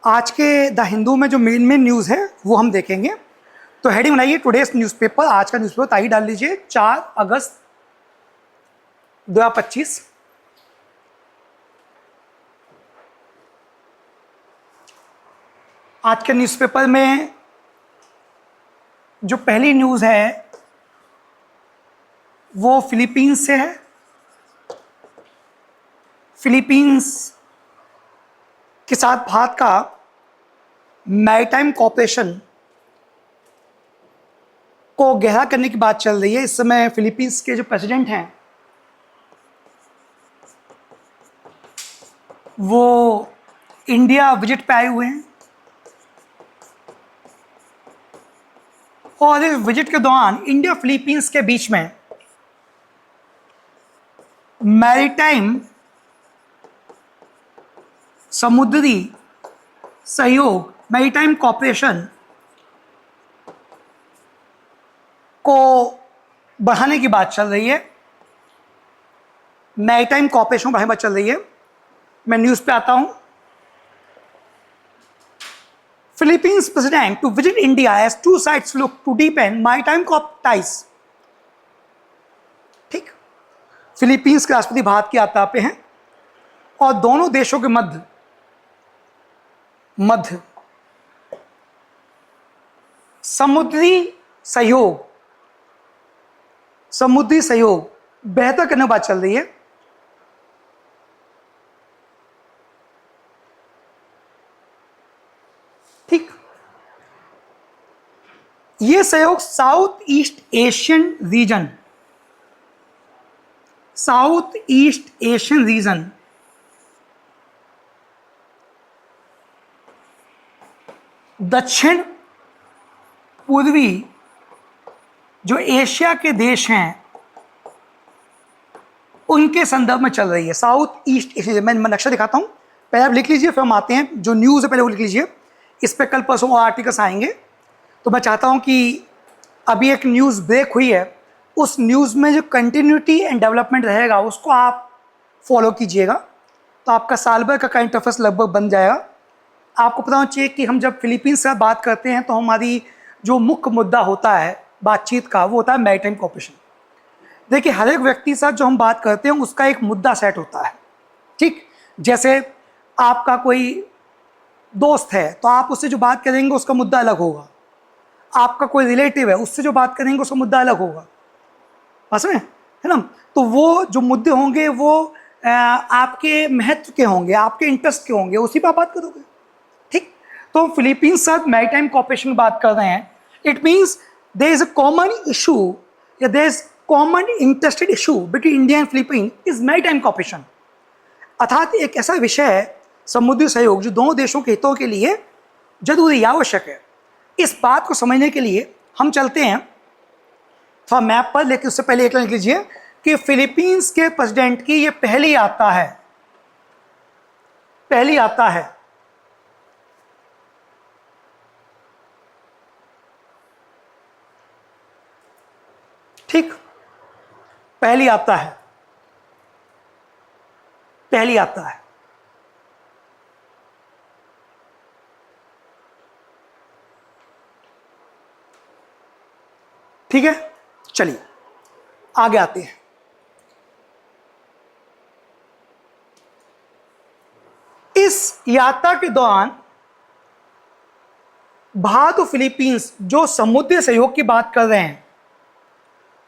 आज के द हिंदू में जो मेन न्यूज़ है वो हम देखेंगे। तो हेडिंग बनाइए टुडेस न्यूज़पेपर। आज का न्यूज़पेपर तारीख डाल लीजिए 4 अगस्त 2025। आज के न्यूज़पेपर में जो पहली न्यूज़ है वो फिलीपींस से है। फिलीपींस के साथ भारत का मैरीटाइम कॉर्पोरेशन को गहरा करने की बात चल रही है। इस समय फिलीपींस के जो प्रेसिडेंट हैं वो इंडिया विजिट पे आए हुए हैं और इस विजिट के दौरान इंडिया फिलीपींस के बीच में मैरीटाइम समुद्री सहयोग मैरीटाइम कॉर्पोरेशन को बढ़ाने की बात चल रही है। मैरीटाइम कॉर्पोरेशन को बढ़ाने की बात चल रही है। मैं न्यूज़ पे आता हूं। Philippines president to visit India as two sides look to deepen maritime ties. ठीक, फिलीपींस के राष्ट्रपति भारत की यात्रा पे हैं और दोनों देशों के मध्य समुद्री सहयोग बेहतर करने की बात चल रही है। ठीक, यह सहयोग साउथ ईस्ट एशियन रीजन दक्षिण पूर्वी जो एशिया के देश हैं उनके संदर्भ में चल रही है। साउथ ईस्ट एशिया, मैं नक्शा दिखाता हूं, पहले आप लिख लीजिए फिर हम आते हैं। जो न्यूज़ है पहले वो लिख लीजिए, इस पर कल परसों और आर्टिकल्स आएंगे। तो मैं चाहता हूं कि अभी एक न्यूज़ ब्रेक हुई है, उस न्यूज़ में जो कंटिन्यूटी एंड डेवलपमेंट रहेगा उसको आप फॉलो कीजिएगा, तो आपका साल भर का करंट अफेयर्स लगभग बन जाएगा। आपको पता होना चाहिए कि हम जब फिलीपींस से बात करते हैं तो हमारी जो मुख्य मुद्दा होता है बातचीत का वो होता है मैरीटाइम कॉर्पोरेशन। देखिए, हर एक व्यक्ति के साथ जो हम बात करते हैं उसका एक मुद्दा सेट होता है। ठीक, जैसे आपका कोई दोस्त है तो आप उससे जो बात करेंगे उसका मुद्दा अलग होगा। आपका कोई रिलेटिव है उससे जो बात करेंगे उसका मुद्दा अलग होगा, पास में है ना। तो वो जो मुद्दे होंगे वो आपके महत्व के होंगे, आपके इंटरेस्ट के होंगे, उसी पर आप बात करोगे। ठीक, तो फिलीपींस साथ मैरीटाइम कॉर्पोरेशन की बात कर रहे हैं। It means there is a common issue या there is common interested issue between India and Philippine is maritime corporation. अर्थात एक ऐसा विषय है समुद्री सहयोग जो दोनों देशों के हितों के लिए जरूरी आवश्यक है। इस बात को समझने के लिए हम चलते हैं थोड़ा मैप पर, लेकिन उससे पहले एक लाइन लिख लीजिए कि फिलीपींस के प्रेसिडेंट की ये पहली यात्रा है। ठीक, पहली यात्रा है। ठीक है, चलिए आगे आते हैं। इस यात्रा के दौरान भारत और फिलीपींस जो समुद्री सहयोग की बात कर रहे हैं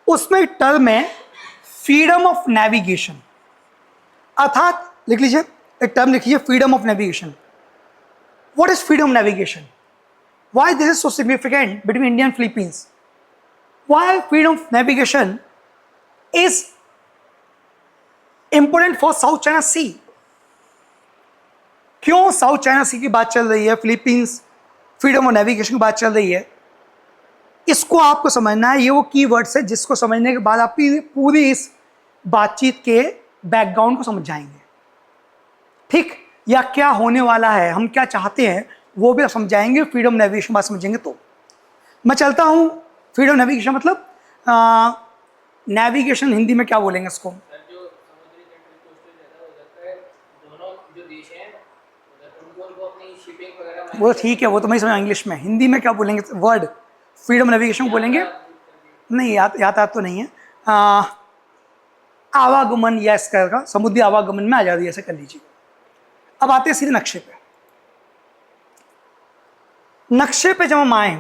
उसमें टर्म है फ्रीडम ऑफ नेविगेशन। अर्थात लिख लीजिए, एक टर्म लिखिए, freedom of navigation. What is freedom navigation? Why this is so significant between India and Philippines? Why freedom of navigation is important for South China Sea? क्यों South China सी की बात चल रही है, फिलीपींस फ्रीडम ऑफ नेविगेशन की बात चल रही है? इसको आपको समझना है। ये वो कीवर्ड्स है जिसको समझने के बाद आप पूरी इस बातचीत के बैकग्राउंड को समझ जाएंगे। ठीक, या क्या होने वाला है, हम क्या चाहते हैं वो भी आप समझाएंगे। फ्रीडम नेविगेशन बात समझेंगे तो मैं चलता हूं। फ्रीडम नेविगेशन मतलब नेविगेशन हिंदी में क्या बोलेंगे इसको? जो समुद्री तट कोस्टल ज़्यादा हो जाता है, दोनों जो देश हैं वो ठीक है, वो तो मैं समझ इंग्लिश में, हिंदी में क्या बोलेंगे वर्ड, फ्रीडम नेविगेशन बोलेंगे। नहीं यातायात तो नहीं है, आवागमन या इसका का समुद्री आवागमन में आज़ादी, ऐसे कर लीजिए। अब आते हैं सीधे नक्शे पे। नक्शे पे जब हम आए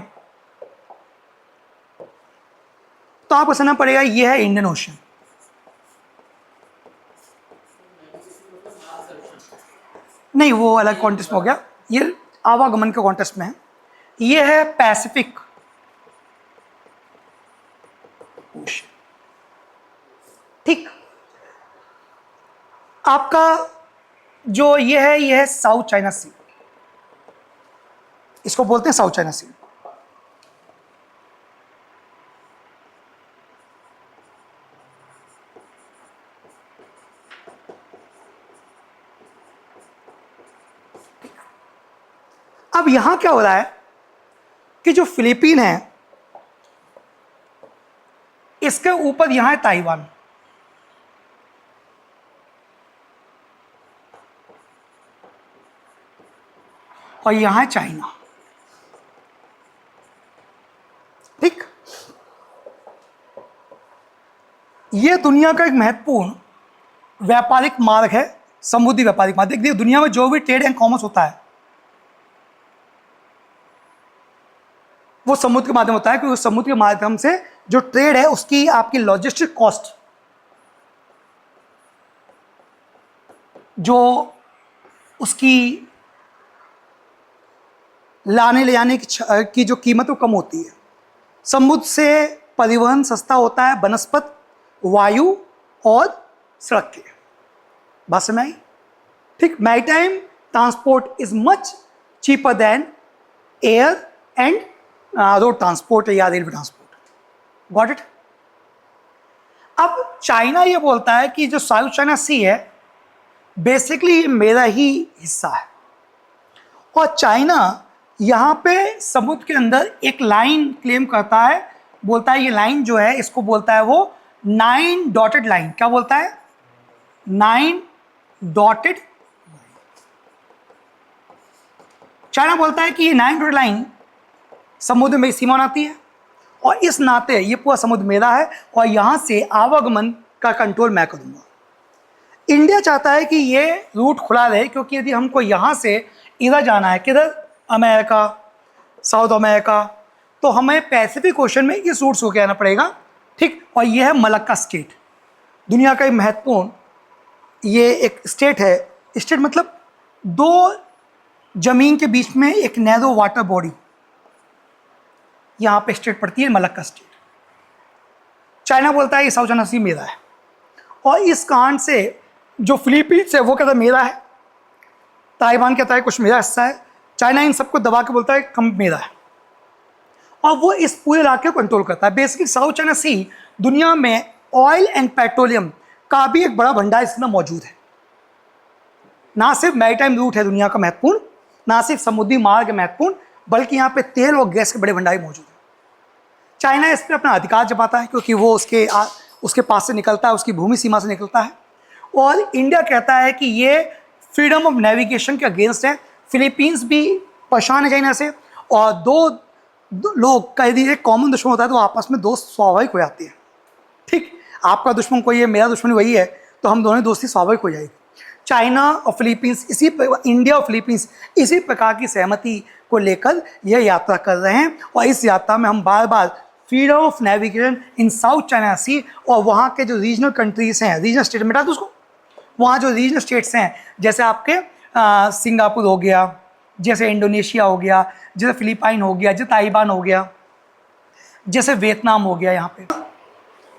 तो आपको समझना पड़ेगा ये है इंडियन ओशन, नहीं वो अलग कॉन्टेस्ट में हो गया, ये आवागमन के कॉन्टेस्ट में है। ये है पैसिफिक ओशन, ठीक। आपका जो ये है साउथ चाइना सी, इसको बोलते हैं साउथ चाइना सी। अब यहां क्या हो रहा है कि जो फिलीपीन है इसके ऊपर यहां है ताइवान, और यहां है चाइना, ठीक। यह दुनिया का एक महत्वपूर्ण व्यापारिक मार्ग है, समुद्री व्यापारिक मार्ग। देखिए दुनिया में जो भी ट्रेड एंड कॉमर्स होता है वो समुद्र के माध्यम होता है, क्योंकि समुद्र के माध्यम से जो ट्रेड है उसकी आपकी लॉजिस्टिक कॉस्ट, जो उसकी लाने ले जाने की जो कीमत वो कम होती है। समुद्र से परिवहन सस्ता होता है बनस्पत, वायु और सड़क के, बात समझ आई, ठीक। Maritime transport is much cheaper than air and road transport या रेलवे ट्रांसपोर्ट, गॉट इट। अब चाइना ये बोलता है कि जो साउथ चाइना सी है बेसिकली मेरा ही हिस्सा है, और चाइना यहाँ पे समुद्र के अंदर एक लाइन क्लेम करता है, बोलता है ये लाइन जो है इसको बोलता है वो 9 डॉटेड लाइन, क्या बोलता है 9 डॉटेड। चाइना बोलता है कि ये 9 डॉटेड लाइन समुद्र में सीमा बनाती है, और इस नाते ये पूरा समुद्र मेरा है और यहाँ से आवागमन का कंट्रोल मैं करूँगा। इंडिया चाहता है कि ये रूट खुला रहे, क्योंकि यदि हमको यहाँ से इधर जाना है, किधर, अमेरिका, साउथ अमेरिका, तो हमें पैसिफिक ओशन में इस रूट से होकर आना पड़ेगा, ठीक। और ये है मलक्का स्टेट, दुनिया का एक महत्वपूर्ण ये एक स्टेट है। स्टेट मतलब दो जमीन के बीच में एक नैरो वाटर बॉडी, यहाँ पे स्टेट पड़ती है मलक्का स्टेट। चाइना बोलता है ये साउथ चाइना सी मेरा है, और इस कांड से जो फिलीपींस है वो कहता है मेरा है, ताइवान कहता है कुछ मेरा हिस्सा है, चाइना इन सबको दबा के बोलता है कम मेरा है, और वो इस पूरे इलाके को कंट्रोल करता है। बेसिकली साउथ चाइना सी दुनिया में ऑयल एंड पेट्रोलियम का भी एक बड़ा भंडार इसमें मौजूद है। ना सिर्फ मैरीटाइम रूट है दुनिया का महत्वपूर्ण, ना सिर्फ समुद्री मार्ग है महत्वपूर्ण, बल्कि यहाँ पे तेल और गैस के बड़े भंडार मौजूद हैं। चाइना इस पर अपना अधिकार जमाता है, क्योंकि वो उसके पास से निकलता है, उसकी भूमि सीमा से निकलता है। और इंडिया कहता है कि ये फ्रीडम ऑफ नेविगेशन के अगेंस्ट है। फिलीपींस भी परेशान है चाइना से, और दो लोग का यदि एक कॉमन दुश्मन होता है तो आपस में दोस्त स्वाभाविक हो जाती है, ठीक। आपका दुश्मन कोई है, मेरा दुश्मन वही है, तो हम दोनों दोस्ती स्वाभाविक हो जाएगी। चाइना और फिलीपींस इंडिया और फिलीपींस इसी प्रकार की सहमति को लेकर यह यात्रा कर रहे हैं, और इस यात्रा में हम बार बार freedom of navigation in South China Sea और वहाँ के जो रीजनल कंट्रीज हैं, रीजनल स्टेट मिटा दो उसको, वहाँ जो रीजनल स्टेट्स हैं जैसे आपके सिंगापुर हो गया, जैसे इंडोनेशिया हो गया, जैसे फिलीपाइन हो गया, जैसे ताइवान हो गया, जैसे वियतनाम हो गया, यहाँ पे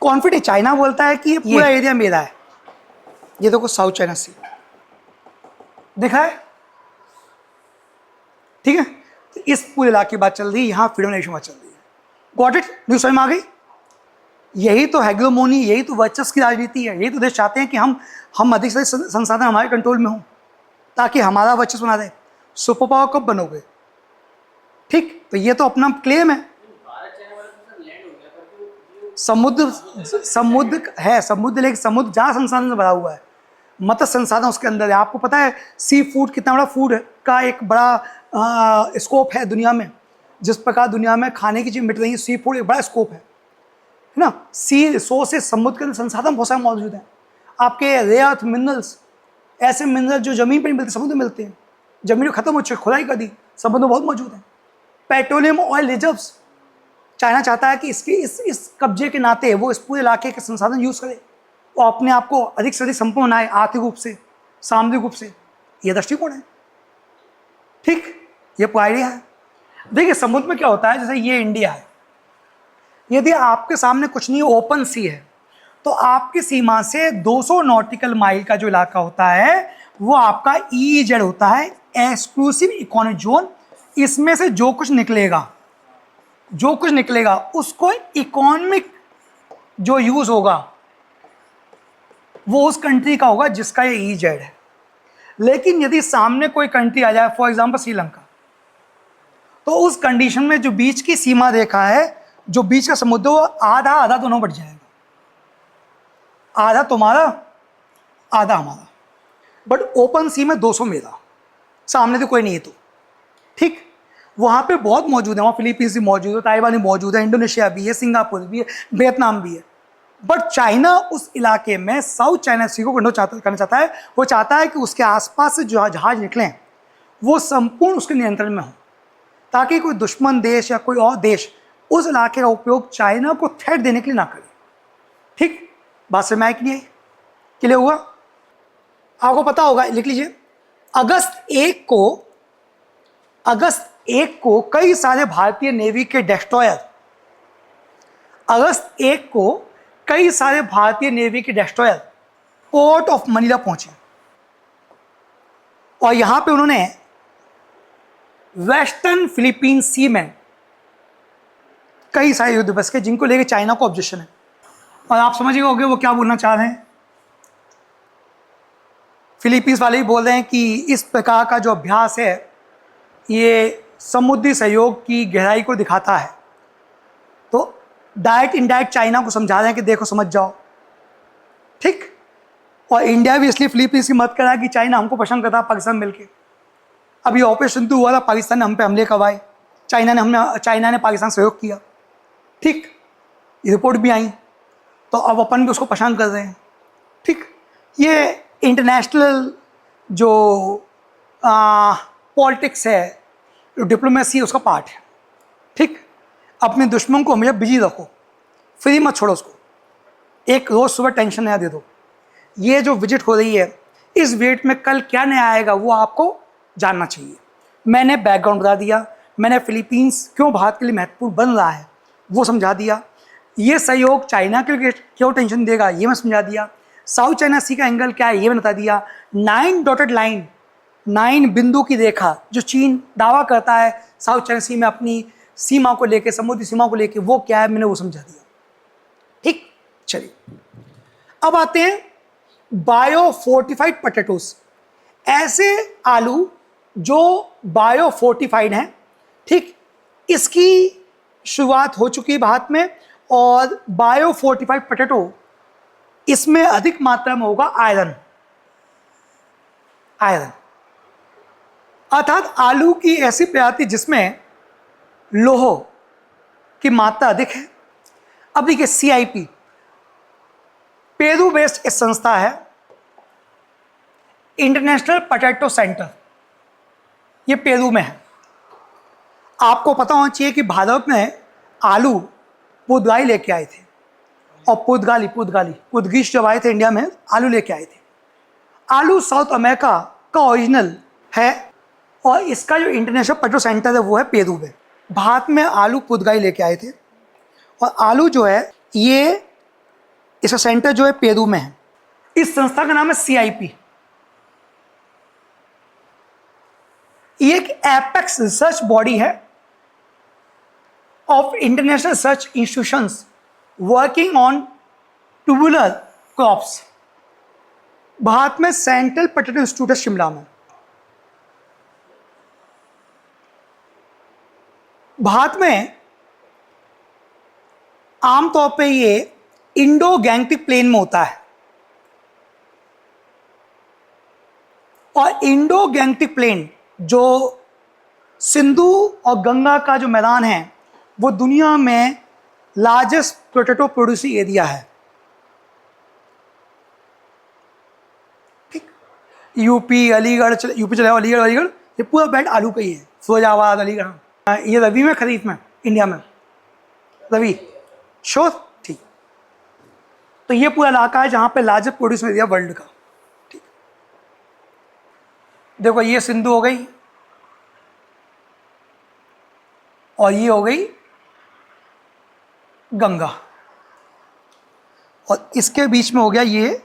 कॉन्फिडेंस चाइना बोलता है कि ये पूरा एरिया मेरा है। ये देखो साउथ चाइना सी देखा है, ठीक है। तो इस पूरे इलाके की बात चल रही है, यहाँ फ्रीडम नेशन बात चल रही है। गॉट इट, न्यूज़ समझ में आ गई। यही तो हेग्लोमोनी, यही तो वर्चस्व की राजनीति है। यही तो देश चाहते हैं कि हम अधिक से अधिक संसाधन हमारे कंट्रोल में हों, ताकि हमारा वर्चस्व बना रहे। सुपर पावर कब बनोगे, ठीक। तो ये तो अपना क्लेम है। समुद्र है, समुद्र, लेकिन समुद्र जहाँ संसाधन से भरा हुआ है मत्स्य संसाधन उसके अंदर है। आपको पता है सी फूड कितना बड़ा फूड का एक बड़ा स्कोप है दुनिया में। जिस प्रकार दुनिया में खाने की चीज़ मिट रही है, सी फूड एक बड़ा स्कोप है ना। सी रिसोर्सेज, समुद्र के अंदर संसाधन बहुत सारे मौजूद हैं। आपके रेयर अर्थ मिनरल्स, ऐसे मिनरल जो जमीन पर नहीं मिलते, समुद्र में मिलते हैं। जमीन में खत्म हो चुकी, खुदाई कर दी, समुद्र में बहुत मौजूद है। पेट्रोलियम ऑयल रिजर्व्स, चाइना चाहता है कि इसके इस कब्जे के नाते वो इस पूरे इलाके के संसाधन यूज़ करे और अपने आप को अधिक से अधिक संपन्न बनाए, आर्थिक रूप से, सामरिक रूप से। यह दृष्टिकोण है। ठीक, ये पूरा आइडिया है। देखिए समुद्र में क्या होता है, जैसे ये इंडिया है, यदि आपके सामने कुछ नहीं, ओपन सी है, तो आपकी सीमा से 200 नॉटिकल माइल का जो इलाका होता है वो आपका EEZ होता है, एक्सक्लूसिव इकोनॉमिक जोन। इसमें से जो कुछ निकलेगा उसको इकोनॉमिक जो यूज होगा वो उस कंट्री का होगा जिसका ये EEZ है। लेकिन यदि सामने कोई कंट्री आ जाए, फॉर एग्जांपल श्रीलंका, तो उस कंडीशन में जो बीच की सीमा रेखा है, जो बीच का समुद्र, वो आधा आधा दोनों बढ़ जाएगा। आधा तुम्हारा, आधा हमारा। बट ओपन सी में 200 मेरा, सामने तो कोई नहीं है। तो ठीक, वहाँ पे बहुत मौजूद है। वहाँ फिलीपींस भी मौजूद है, ताइवान भी मौजूद है, इंडोनेशिया भी है, सिंगापुर भी है, वियतनाम भी है। बट चाइना उस इलाके में साउथ चाइना सी को करना चाहता है। वो चाहता है कि उसके आसपास से जो जहाज निकलें वो संपूर्ण उसके नियंत्रण में हो, ताकि कोई दुश्मन देश या कोई और देश उस इलाके का उपयोग चाइना को थ्रेट देने के लिए ना करे। ठीक, बात से मैं नहीं आई, क्लियर हुआ? आपको पता होगा, लिख लीजिए, अगस्त 1 को कई सारे भारतीय नेवी के डेस्ट्रॉयर, अगस्त 1 को कई सारे भारतीय नेवी के डेस्ट्रॉयर पोर्ट ऑफ मनीला पहुंचे और यहां पे उन्होंने वेस्टर्न फिलीपीन सी में कई सारे युद्ध बस के, जिनको लेके चाइना को ऑब्जेक्शन है। और आप समझ गए होंगे वो क्या बोलना चाह रहे हैं। फिलीपींस वाले ही बोल रहे हैं कि इस प्रकार का जो अभ्यास है ये समुद्री सहयोग की गहराई को दिखाता है। तो डायरेक्ट इनडायरेक्ट चाइना को समझा रहे हैं कि देखो समझ जाओ। ठीक, और इंडिया भी इसलिए फिलीपींस की मदद करा कि चाइना हमको पसंद करता पाकिस्तान मिलके। अभी ऑपरेशन तो हुआ था, पाकिस्तान ने हम पे हमले करवाए, चाइना ने पाकिस्तान सहयोग किया। ठीक, रिपोर्ट भी आई, तो अब अपन भी उसको पसंद कर रहे हैं। ठीक, ये इंटरनेशनल जो पॉलिटिक्स है, जो डिप्लोमेसी है, उसका पार्ट है। ठीक, अपने दुश्मन को हमेशा बिजी रखो, फ्री मत छोड़ो उसको। एक रोज़ सुबह टेंशन नया दे दो। ये जो विजिट हो रही है, इस विजिट में कल क्या नया आएगा वो आपको जानना चाहिए। मैंने बैकग्राउंड बता दिया, मैंने फिलीपींस क्यों भारत के लिए महत्वपूर्ण बन रहा है वो समझा दिया, ये सहयोग चाइना के लिए क्यों टेंशन देगा ये मैं समझा दिया, साउथ चाइना सी का एंगल क्या है ये मैंने बता दिया। 9 डॉटेड लाइन, 9 बिंदु की रेखा जो चीन दावा करता है साउथ चाइना सी में अपनी सीमा को लेके, समुद्री सीमा को लेके, वो क्या है मैंने वो समझा दिया। ठीक, चलिए अब आते हैं बायो फोर्टिफाइड पोटैटोस, ऐसे आलू जो बायो फोर्टिफाइड हैं। ठीक, इसकी शुरुआत हो चुकी है भारत में, और बायो फोर्टिफाइड पोटैटो इसमें अधिक मात्रा में होगा आयरन, अर्थात आलू की ऐसी प्रजाति जिसमें लोह की मात्रा अधिक है। अब देखिए CIP पेरू बेस्ड एक संस्था है, इंटरनेशनल पोटैटो सेंटर, ये पेरू में है। आपको पता होना चाहिए कि भारत में आलू पुर्तगाली लेके आए थे, और पुर्तगीज जब आए थे इंडिया में आलू लेके आए थे। आलू साउथ अमेरिका का ओरिजिनल है, और इसका जो इंटरनेशनल पोटैटो सेंटर है वो है पेरू में। भारत में आलू पुर्तगाली लेके आए थे, और आलू जो है ये, इसका सेंटर जो है पेरू में है। इस संस्था का नाम है CIP। ये एक एपेक्स रिसर्च बॉडी है of international research institutions working on tubular crops. Bharat में सेंट्रल पोटैटो इंस्टीट्यूट है शिमला में। भारत में आमतौर पे ये इंडो गैंगटिक प्लेन में होता है। और इंडो गैंगटिक प्लेन, जो सिंधु और गंगा का जो मैदान है, वो दुनिया में लार्जेस्ट पोटैटो प्रोड्यूसिंग एरिया है। ठीक, यूपी अलीगढ़, यूपी चले अलीगढ़, अलीगढ़ ये पूरा बेल्ट आलू का ही है। फिरोजाबाद, अलीगढ़, ये रबी में खरीफ में इंडिया में रबी श्योर। ठीक, तो ये पूरा इलाका है जहां पे लार्जेस्ट प्रोड्यूसिंग एरिया वर्ल्ड का। ठीक, देखो ये सिंधु हो गई और ये हो गई गंगा, और इसके बीच में हो गया ये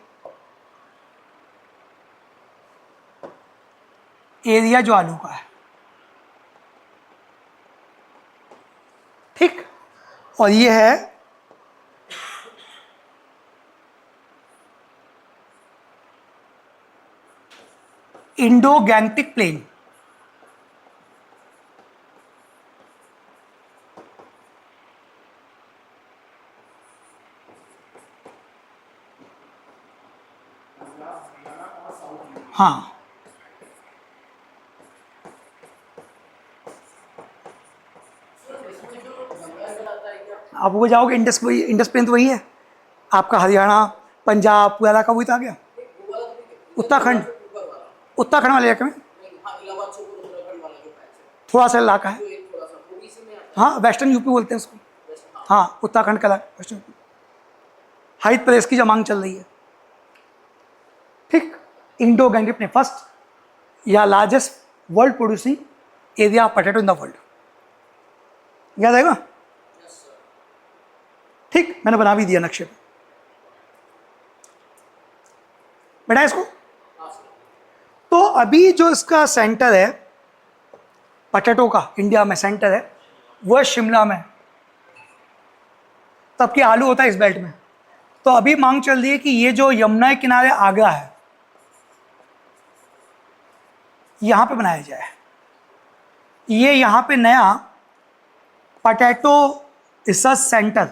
एरिया जो आलू का है। ठीक, और ये है इंडो गैंगटिक प्लेन। हाँ, आप वो जाओगे इंडस प्लेन तो वही है आपका, हरियाणा पंजाब पूरा इलाका वही तो आ गया। उत्तराखंड, उत्तराखंड वाले इलाके में थोड़ा सा इलाका है। हाँ, वेस्टर्न यूपी बोलते हैं उसको। हाँ, उत्तराखंड का इलाका वेस्टर्न यूपी। हरित प्रदेश की जो मांग चल रही है। ठीक, इंडो गैंगटिक ने फर्स्ट या largest world producing area of potato in the world, याद आएगा। ठीक, मैंने बना भी दिया नक्शे पे, बेटा इसको। तो अभी जो इसका सेंटर है पोटैटो का, इंडिया में सेंटर है वो है शिमला में। तब कि आलू होता है इस बेल्ट में। तो अभी मांग चल रही है कि ये जो यमुना के किनारे आगरा है, यहां पे बनाया जाए। ये यहां पे नया पोटैटो रिसर्च सेंटर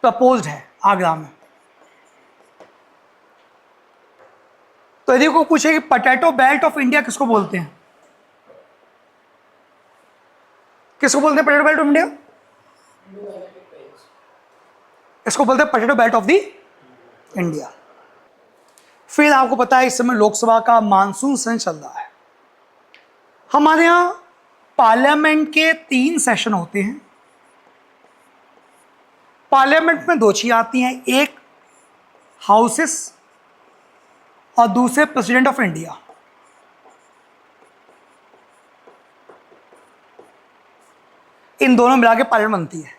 प्रपोज्ड है आगरा में। तो यदि को पूछे कि पोटैटो बेल्ट ऑफ इंडिया किसको बोलते हैं, किसको बोलते हैं पोटैटो बेल्ट ऑफ इंडिया? इसको बोलते हैं potato belt of the India. फिर आपको पता है इस समय लोकसभा का मानसून सत्र चल रहा है। हमारे यहां पार्लियामेंट के 3 सेशन होते हैं। पार्लियामेंट में 2 चीजें आती हैं, एक हाउसेस और दूसरे प्रेसिडेंट ऑफ इंडिया। इन दोनों मिला के पार्लियामेंट बनती है।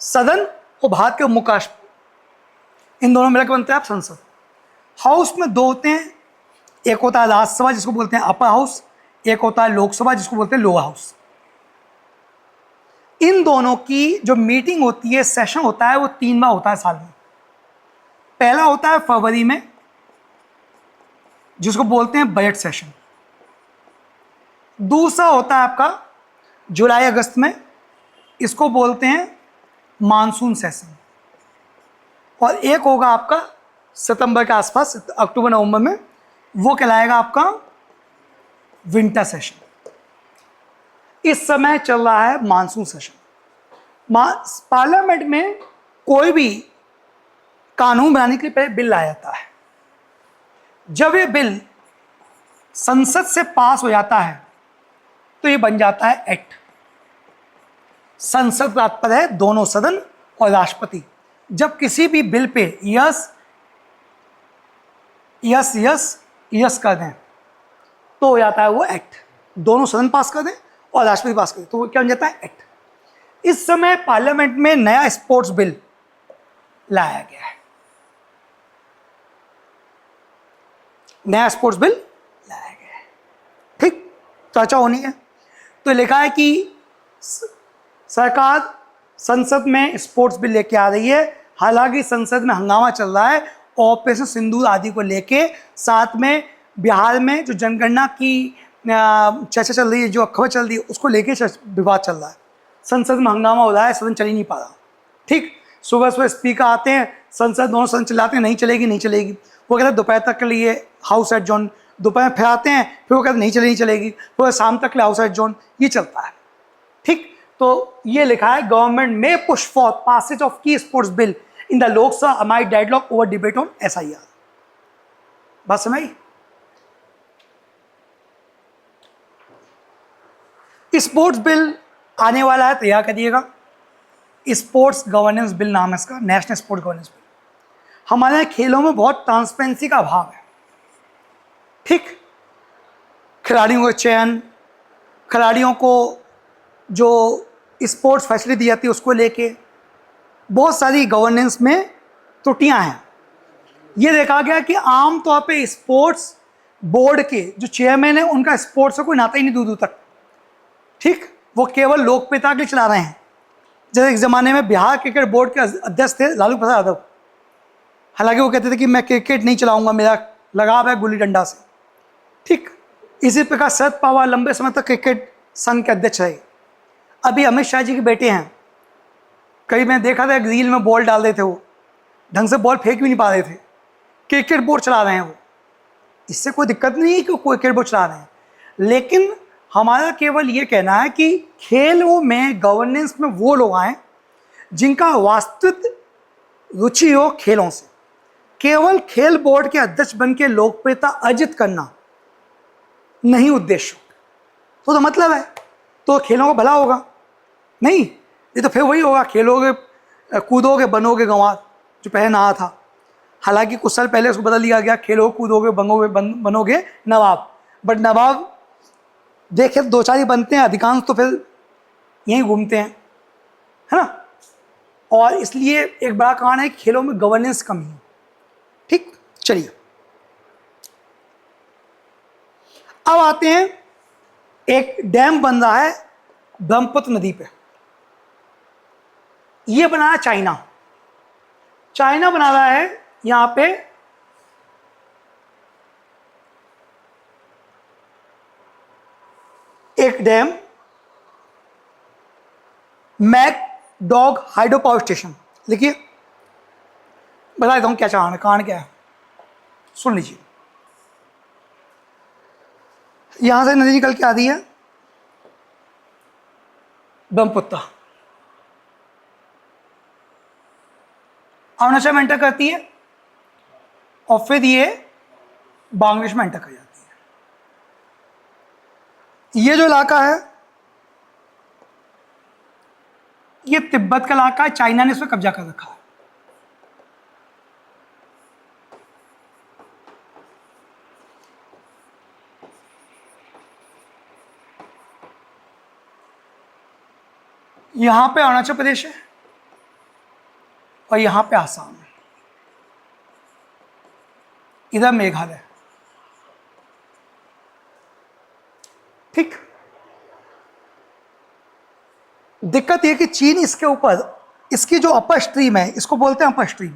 सदन और भारत के मुख्य राष्ट्रपति, इन दोनों मिला के बनते हैं आप संसद। हाउस में 2 होते हैं, एक होता है राज्यसभा जिसको बोलते हैं अपर हाउस, एक होता है लोकसभा जिसको बोलते हैं लोअर हाउस। इन दोनों की जो मीटिंग होती है, सेशन होता है, वो 3 बार होता है साल में। पहला होता है फरवरी में जिसको बोलते हैं बजट सेशन। दूसरा होता है आपका जुलाई अगस्त में, इसको बोलते हैं मानसून सेशन। और एक होगा आपका सितंबर के आसपास, अक्टूबर नवंबर में, वो कहलाएगा आपका विंटर सेशन। इस समय चल रहा है मानसून सेशन। पार्लियामेंट में कोई भी कानून बनाने के लिए पहले बिल लाया जाता है। जब ये बिल संसद से पास हो जाता है तो ये बन जाता है एक्ट। संसद तत्पर है, दोनों सदन और राष्ट्रपति जब किसी भी bill pay yes yes yes yes कर दें तो हो जाता है वो एक्ट। दोनों सदन पास कर दें और राष्ट्रपति पास कर दें तो वो क्या बन जाता है एक्ट। इस समय पार्लियामेंट में नया स्पोर्ट्स बिल लाया गया है। नया स्पोर्ट्स बिल लाया गया है, ठीक, चर्चा होनी है। तो लिखा है कि सरकार संसद में स्पोर्ट्स बिल लेके आ रही है। हालांकि संसद में हंगामा चल रहा है ऑपरेशन सिंदूर आदि को लेके। साथ में बिहार में जो जनगणना की चर्चा चल रही है, जो खबर चल रही है, उसको लेके विवाद चल रहा है। संसद में हंगामा हो रहा है, सदन चल ही नहीं पा रहा। ठीक, सुबह सुबह स्पीकर आते हैं, संसद दोनों सदन चलाते हैं, नहीं चलेगी नहीं चलेगी। वो कहते हैं दोपहर तक के लिए हाउस रेड जोन, दोपहर फिर आते हैं, फिर वो कहते नहीं चलेगी नहीं चलेगी, फिर शाम तक हाउस रेड जोन, ये चलता है। ठीक, तो ये लिखा है गवर्नमेंट में पुश फॉर पासेज ऑफ की sports bill in the Lok Sabha amide deadlock over debate on SIR। बात समझ आई? स्पोर्ट्स बिल आने वाला है, तैयार करिएगा। स्पोर्ट्स गवर्नेंस बिल नाम है इसका, नेशनल स्पोर्ट्स गवर्नेंस बिल। हमारे यहाँ खेलों में बहुत ट्रांसपेरेंसी का अभाव है। ठीक, खिलाड़ियों का चयन, खिलाड़ियों को जो स्पोर्ट्स फैसिलिटी दी जाती है उसको लेके बहुत सारी गवर्नेंस में त्रुटियां हैं। ये देखा गया कि आमतौर पे स्पोर्ट्स बोर्ड के जो चेयरमैन है उनका स्पोर्ट्स से कोई नाता ही नहीं दूर दूर तक। ठीक, वो केवल लोकप्रियता के लिए चला रहे हैं। जैसे एक ज़माने में बिहार क्रिकेट बोर्ड के अध्यक्ष थे लालू प्रसाद यादव, हालांकि वो कहते थे कि मैं क्रिकेट नहीं चलाऊंगा, मेरा लगाव है गुल्ली डंडा से। ठीक, इसी प्रकार शरद पवार लंबे समय तक क्रिकेट संघ के अध्यक्ष रहे। अभी अमित शाह जी के बेटे हैं, कई मैंने देखा था रील में बॉल डाल रहे थे, वो ढंग से बॉल फेंक भी नहीं पा रहे थे, क्रिकेट बोर्ड चला रहे हैं वो। इससे कोई दिक्कत नहीं है कि कोई क्रिकेट बोर्ड चला रहे हैं, लेकिन हमारा केवल ये कहना है कि खेलों में गवर्नेंस में वो लोग आए जिनका वास्तविक रुचि हो खेलों से। केवल खेल बोर्ड के अध्यक्ष बन के लोकप्रियता अर्जित करना नहीं उद्देश्य, तो मतलब है तो खेलों का भला होगा नहीं, ये तो फिर वही होगा, खेलोगे कूदोगे बनोगे गंवार, जो पहले ना था। हालांकि कुछ साल पहले उसको बदल दिया गया, खेलोगे कूदोगे बनोगे नवाब, बट नवाब देखे दो चार ही बनते हैं, अधिकांश तो फिर यहीं घूमते हैं, है ना। और इसलिए एक बड़ा कारण है कि खेलों में गवर्नेंस कमी है। ठीक, चलिए अब आते हैं, एक डैम बन रहा है ब्रह्मपुत्र नदी पे। ये बना है चाइना, चाइना बना रहा है यहां पे एक डैम, मैकडॉग हाइड्रो पावर स्टेशन। देखिए बता देता हूं क्या कारण है, कारण क्या है, सुन लीजिए। यहां से नदी निकल के आती है ब्रह्मपुत्र, अरुणाचल में एंटर करती है और फिर ये बांग्लादेश में एंटर कर जाती है। ये जो इलाका है ये तिब्बत का इलाका है, चाइना ने इस पर कब्जा कर रखा है। यहां पे अरुणाचल प्रदेश है और यहां पे आसाम है, इधर मेघालय। ठीक, दिक्कत यह कि चीन इसके ऊपर, इसकी जो अपर स्ट्रीम है इसको बोलते हैं अपर स्ट्रीम,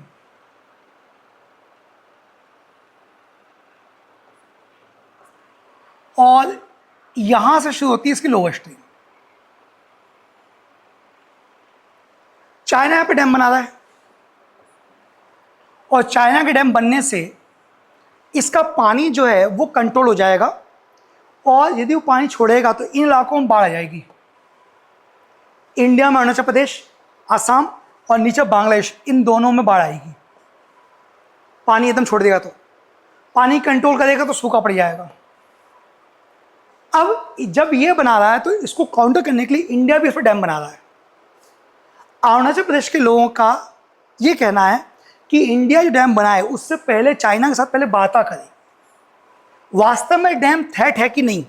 और यहां से शुरू होती है इसकी लोअर स्ट्रीम। चाइना यहां पे डैम बना रहा है और चाइना के डैम बनने से इसका पानी जो है वो कंट्रोल हो जाएगा, और यदि वो पानी छोड़ेगा तो इन इलाकों में बाढ़ आ जाएगी। इंडिया में अरुणाचल प्रदेश, असम और नीचे बांग्लादेश, इन दोनों में बाढ़ आएगी। पानी एकदम छोड़ देगा तो, पानी कंट्रोल करेगा तो सूखा पड़ जाएगा। अब जब ये बना रहा है तो इसको काउंटर करने के लिए इंडिया भी इस पर डैम बना रहा है। अरुणाचल प्रदेश के लोगों का ये कहना है कि इंडिया जो डैम बनाए उससे पहले चाइना के साथ पहले बात करें, वास्तव में डैम थ्रेट है कि नहीं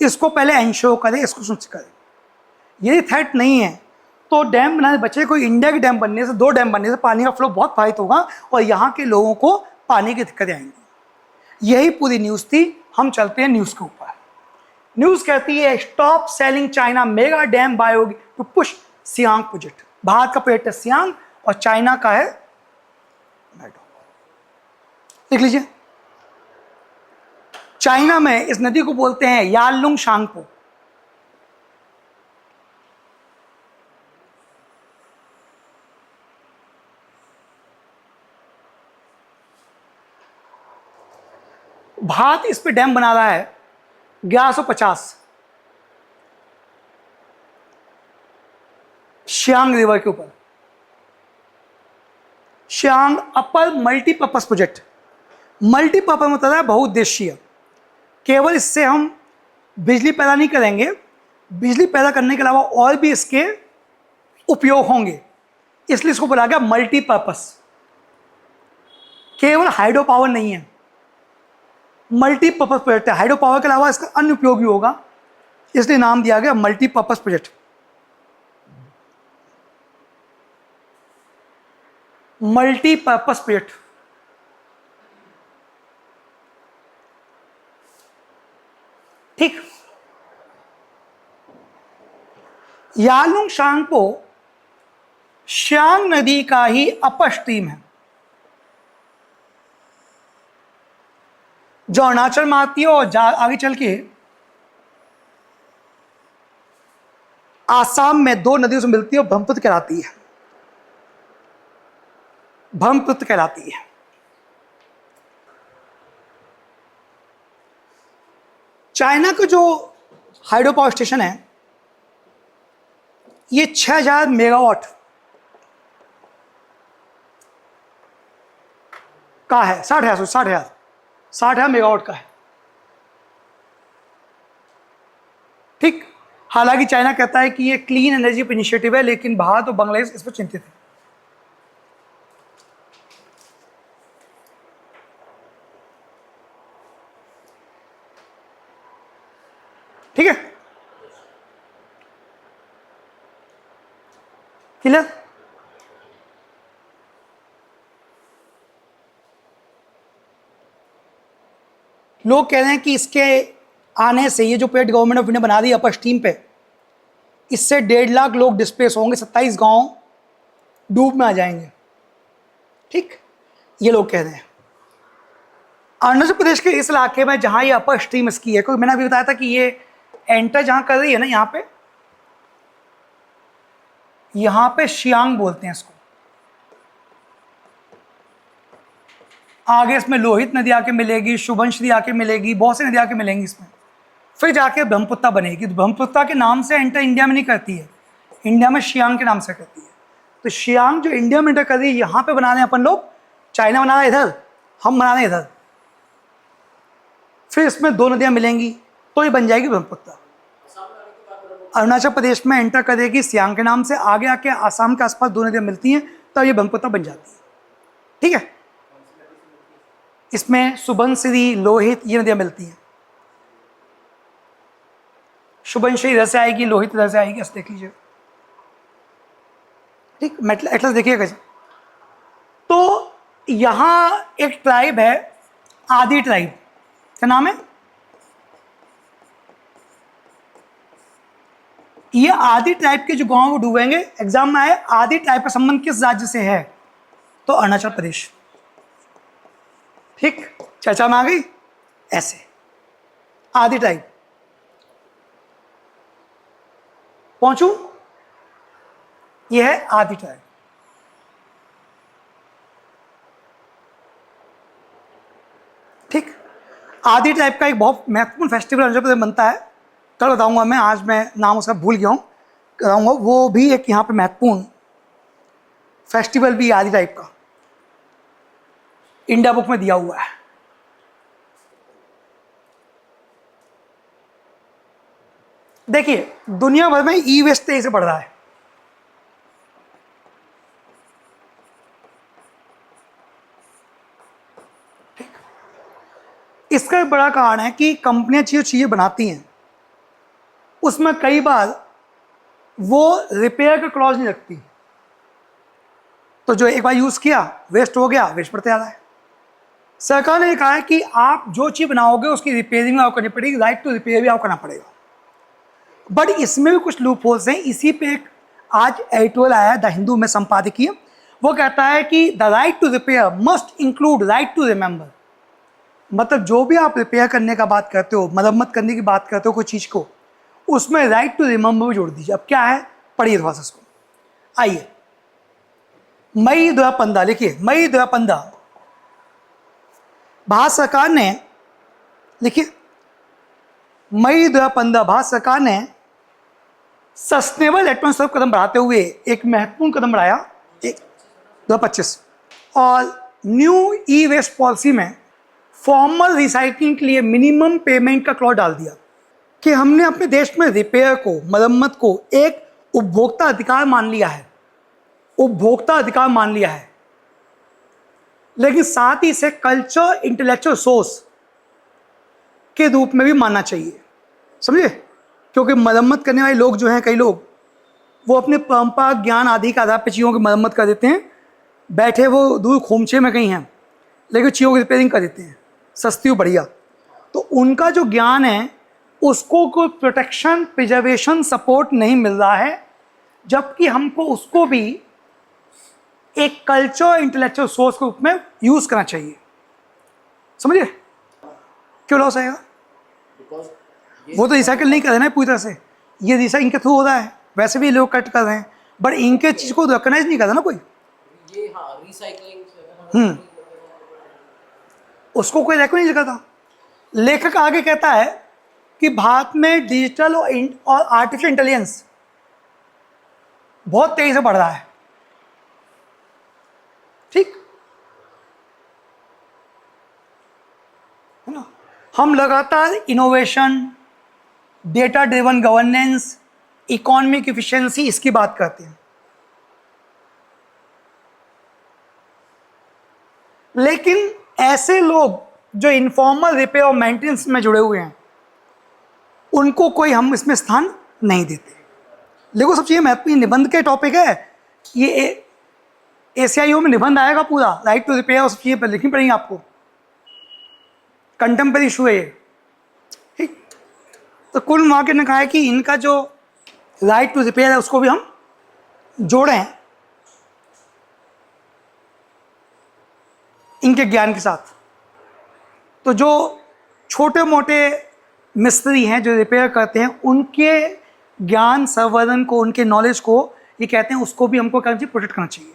इसको पहले एंश्योर करें, इसको सुनिश्चित करें। यदि थ्रेट नहीं है तो डैम बनाने बचे, कोई इंडिया के डैम बनने से, दो डैम बनने से पानी का फ्लो बहुत प्रभावित होगा और यहाँ के लोगों को पानी की दिक्कतें आएंगी। यही पूरी न्यूज़ थी। हम चलते हैं न्यूज़ के ऊपर। न्यूज़ कहती है stop selling China mega dam बायोगी to push Siang project. Bharat का प्रोजेक्ट है सियांग और चाइना का है मैडो। देख लीजिए, चाइना में इस नदी को बोलते हैं यालुंग शांगपो। भारत इस पे डैम बना रहा है 1150 सियांग रिवर के ऊपर। सियांग अपर मल्टीपर्पज प्रोजेक्ट। मल्टीपर्पज मतलब है बहुउद्देशीय। केवल इससे हम बिजली पैदा नहीं करेंगे, बिजली पैदा करने के अलावा और भी इसके उपयोग होंगे, इसलिए इसको बोला गया मल्टीपर्पज। केवल हाइड्रो पावर नहीं है, मल्टीपर्पज प्रोजेक्ट है। हाइड्रो पावर के अलावा इसका अन्य उपयोग भी होगा, इसलिए नाम दिया गया मल्टीपर्पज प्रोजेक्ट। Multipurpose project. ठीक। यालुंग शांगपो सियांग नदी का ही अपर स्ट्रीम है, जो अरुणाचल में आती है और आगे चल के आसाम में 2 नदियों से मिलती है और ब्रह्मपुत्र कहलाती है। ब्रह्मपुत्र कहलाती है। चाइना का जो हाइड्रो पावर स्टेशन है ये 6000 मेगावाट का है। 60,000 मेगावाट का है। ठीक। हालांकि चाइना कहता है कि ये क्लीन एनर्जी इनिशिएटिव है, लेकिन भारत और बांग्लादेश इस पर चिंतित है। ठीक है, क्लियर? लोग कह रहे हैं कि इसके आने से ये जो पेड गवर्नमेंट ऑफ इंडिया बना रही है अपर स्ट्रीम पे, इससे 1.5 लाख लोग डिस्प्लेस होंगे, 27 गांव डूब में आ जाएंगे। ठीक, ये लोग कह रहे हैं। अरुणाचल प्रदेश के इस इलाके में जहां ये अपर स्ट्रीम इसकी है, क्योंकि मैंने अभी बताया था कि ये एंटर जहां कर रही है ना, यहां पे सियांग बोलते हैं इसको। आगे इसमें लोहित नदी आके मिलेगी, शुभंश नदी आके मिलेगी, बहुत सी नदी आके मिलेंगी इसमें। फिर जाके ब्रह्मपुत्र बनेगी। तो ब्रह्मपुत्र के नाम से एंटर इंडिया में नहीं करती है, इंडिया में सियांग के नाम से करती है। तो सियांग जो इंडिया में एंटर कर रही है, यहाँ पे बना रहे हैं अपन लोग। चाइना बना रहा है इधर, हम बना रहे हैं इधर। फिर इसमें 2 नदियाँ मिलेंगी तो ये बन जाएगी ब्रह्मपुत्र। अरुणाचल प्रदेश में एंटर करेगी सियांग के नाम से, आगे आके आसाम के आसपास 2 नदियाँ मिलती हैं तो ये ब्रह्मपुत्र बन जाती है। ठीक है, इसमें सुबनसिरी, लोहित ये नदियाँ मिलती हैं। सुबनसिरी इधर से आएगी, लोहित इधर से आएगी। ऐसे देख लीजिए। ठीक, एटलस देखिए कैसे। तो यहाँ एक ट्राइब है, आदि ट्राइब। क्या नाम है? ये आदि ट्राइब के जो गांव वो डूबेंगे। एग्जाम में आए, आदि ट्राइब का संबंध किस राज्य से है? तो अरुणाचल प्रदेश। ठीक, चर्चा में आ गई। ऐसे आदि ट्राइब पहुंचू, ये है आदि ट्राइब। ठीक, आदि ट्राइब का एक बहुत महत्वपूर्ण फेस्टिवल अरुणाचल प्रदेश बनता है। कल बताऊंगा मैं, आज मैं नाम उसका भूल गया हूँ, बताऊंगा। वो भी एक यहाँ पे महत्वपूर्ण फेस्टिवल भी आदि ट्राइब का इंडिया बुक में दिया हुआ है। देखिए, दुनिया भर में ई वेस्ट तेजी से बढ़ रहा है। ठीक, इसका एक बड़ा कारण है कि कंपनियां चीजें बनाती हैं, उसमें कई बार वो रिपेयर का क्लॉज नहीं रखती। तो जो एक बार यूज किया, वेस्ट हो गया, वेस्ट पड़ते जा रहा है। सरकार ने कहा है कि आप जो चीज बनाओगे उसकी रिपेयरिंग आपको करनी पड़ेगी, राइट टू रिपेयर भी आपको करना पड़ेगा। बट इसमें भी कुछ लूप होल्स हैं। इसी पे एक आज एडिटोरियल आया है द हिंदू में संपादकीय। वो कहता है कि the right to repair must include right to remember. मतलब जो भी आप रिपेयर करने का बात करते हो, मरम्मत करने की बात करते हो कोई चीज़ को, उसमें राइट टू रिमेंबर भी जोड़ दीजिए। अब क्या है, पढ़िए थोड़ा सा इसको। आइए, मई 2015 लिखिए, मई 2015 भारत सरकार ने देखिए, मई 2015 भारत सरकार ने सस्टेनेबल एटमॉस्फेयर कदम बढ़ाते हुए एक महत्वपूर्ण कदम बढ़ाया 2025, और न्यू ई वेस्ट पॉलिसी में फॉर्मल रिसाइकलिंग के लिए मिनिमम पेमेंट का क्लॉज डाल दिया कि हमने अपने देश में रिपेयर को, मरम्मत को एक उपभोक्ता अधिकार मान लिया है, उपभोक्ता अधिकार मान लिया है, लेकिन साथ ही इसे कल्चर इंटेलेक्चुअल सोर्स के रूप में भी मानना चाहिए, समझे? क्योंकि मरम्मत करने वाले लोग जो हैं, कई लोग वो अपने परंपरा ज्ञान आदि के आधार पर चीज़ों की मरम्मत कर देते हैं, बैठे वो दूर खोमचे में कहीं हैं, लेकिन चीज़ों की रिपेयरिंग कर देते हैं सस्ती और बढ़िया। तो उनका जो ज्ञान है उसको कोई प्रोटेक्शन, प्रिजर्वेशन, सपोर्ट नहीं मिल रहा है, जबकि हमको उसको भी एक कल्चर इंटेलेक्चुअल सोर्स के रूप में यूज़ करना चाहिए, समझिए? क्यों लॉस आएगा? वो तो रिसाइकिल नहीं कर रहे ना पूरी तरह से, ये रिसाइकिल के थ्रू हो रहा है, वैसे भी लोग कट कर रहे हैं, बट इनके चीज़ को रिकॉग्नाइज नहीं कर रहा ना कोई। ये हाँ, रिसाइकलिंग उसको कोई रिकॉग्नाइज नहीं करता। लेखक आगे कहता है कि भारत में डिजिटल और आर्टिफिशियल इंटेलिजेंस बहुत तेजी से बढ़ रहा है, ठीक है ना? हम लगातार innovation, data driven governance, economic efficiency इसकी बात करते हैं, लेकिन ऐसे लोग जो इनफॉर्मल रिपेयर और मेंटेनेंस में जुड़े हुए हैं उनको कोई हम इसमें स्थान नहीं देते। देखो, सब चीज़ें महत्वपूर्ण निबंध के टॉपिक है, ये ACIO में निबंध आएगा पूरा, राइट टू रिपेयर, सब चीज़ें लिखनी पड़ेंगी आपको, कंटेम्परेरी इशू है ये, ठीक? तो कुल मिला के ने कहा है कि इनका जो राइट टू रिपेयर है उसको भी हम जोड़ें इनके ज्ञान के साथ। तो जो छोटे मोटे मिस्त्री हैं जो रिपेयर करते हैं, उनके ज्ञान संवर्धन को, उनके नॉलेज को ये कहते हैं उसको भी हमको करना चाहिए, प्रोटेक्ट करना चाहिए।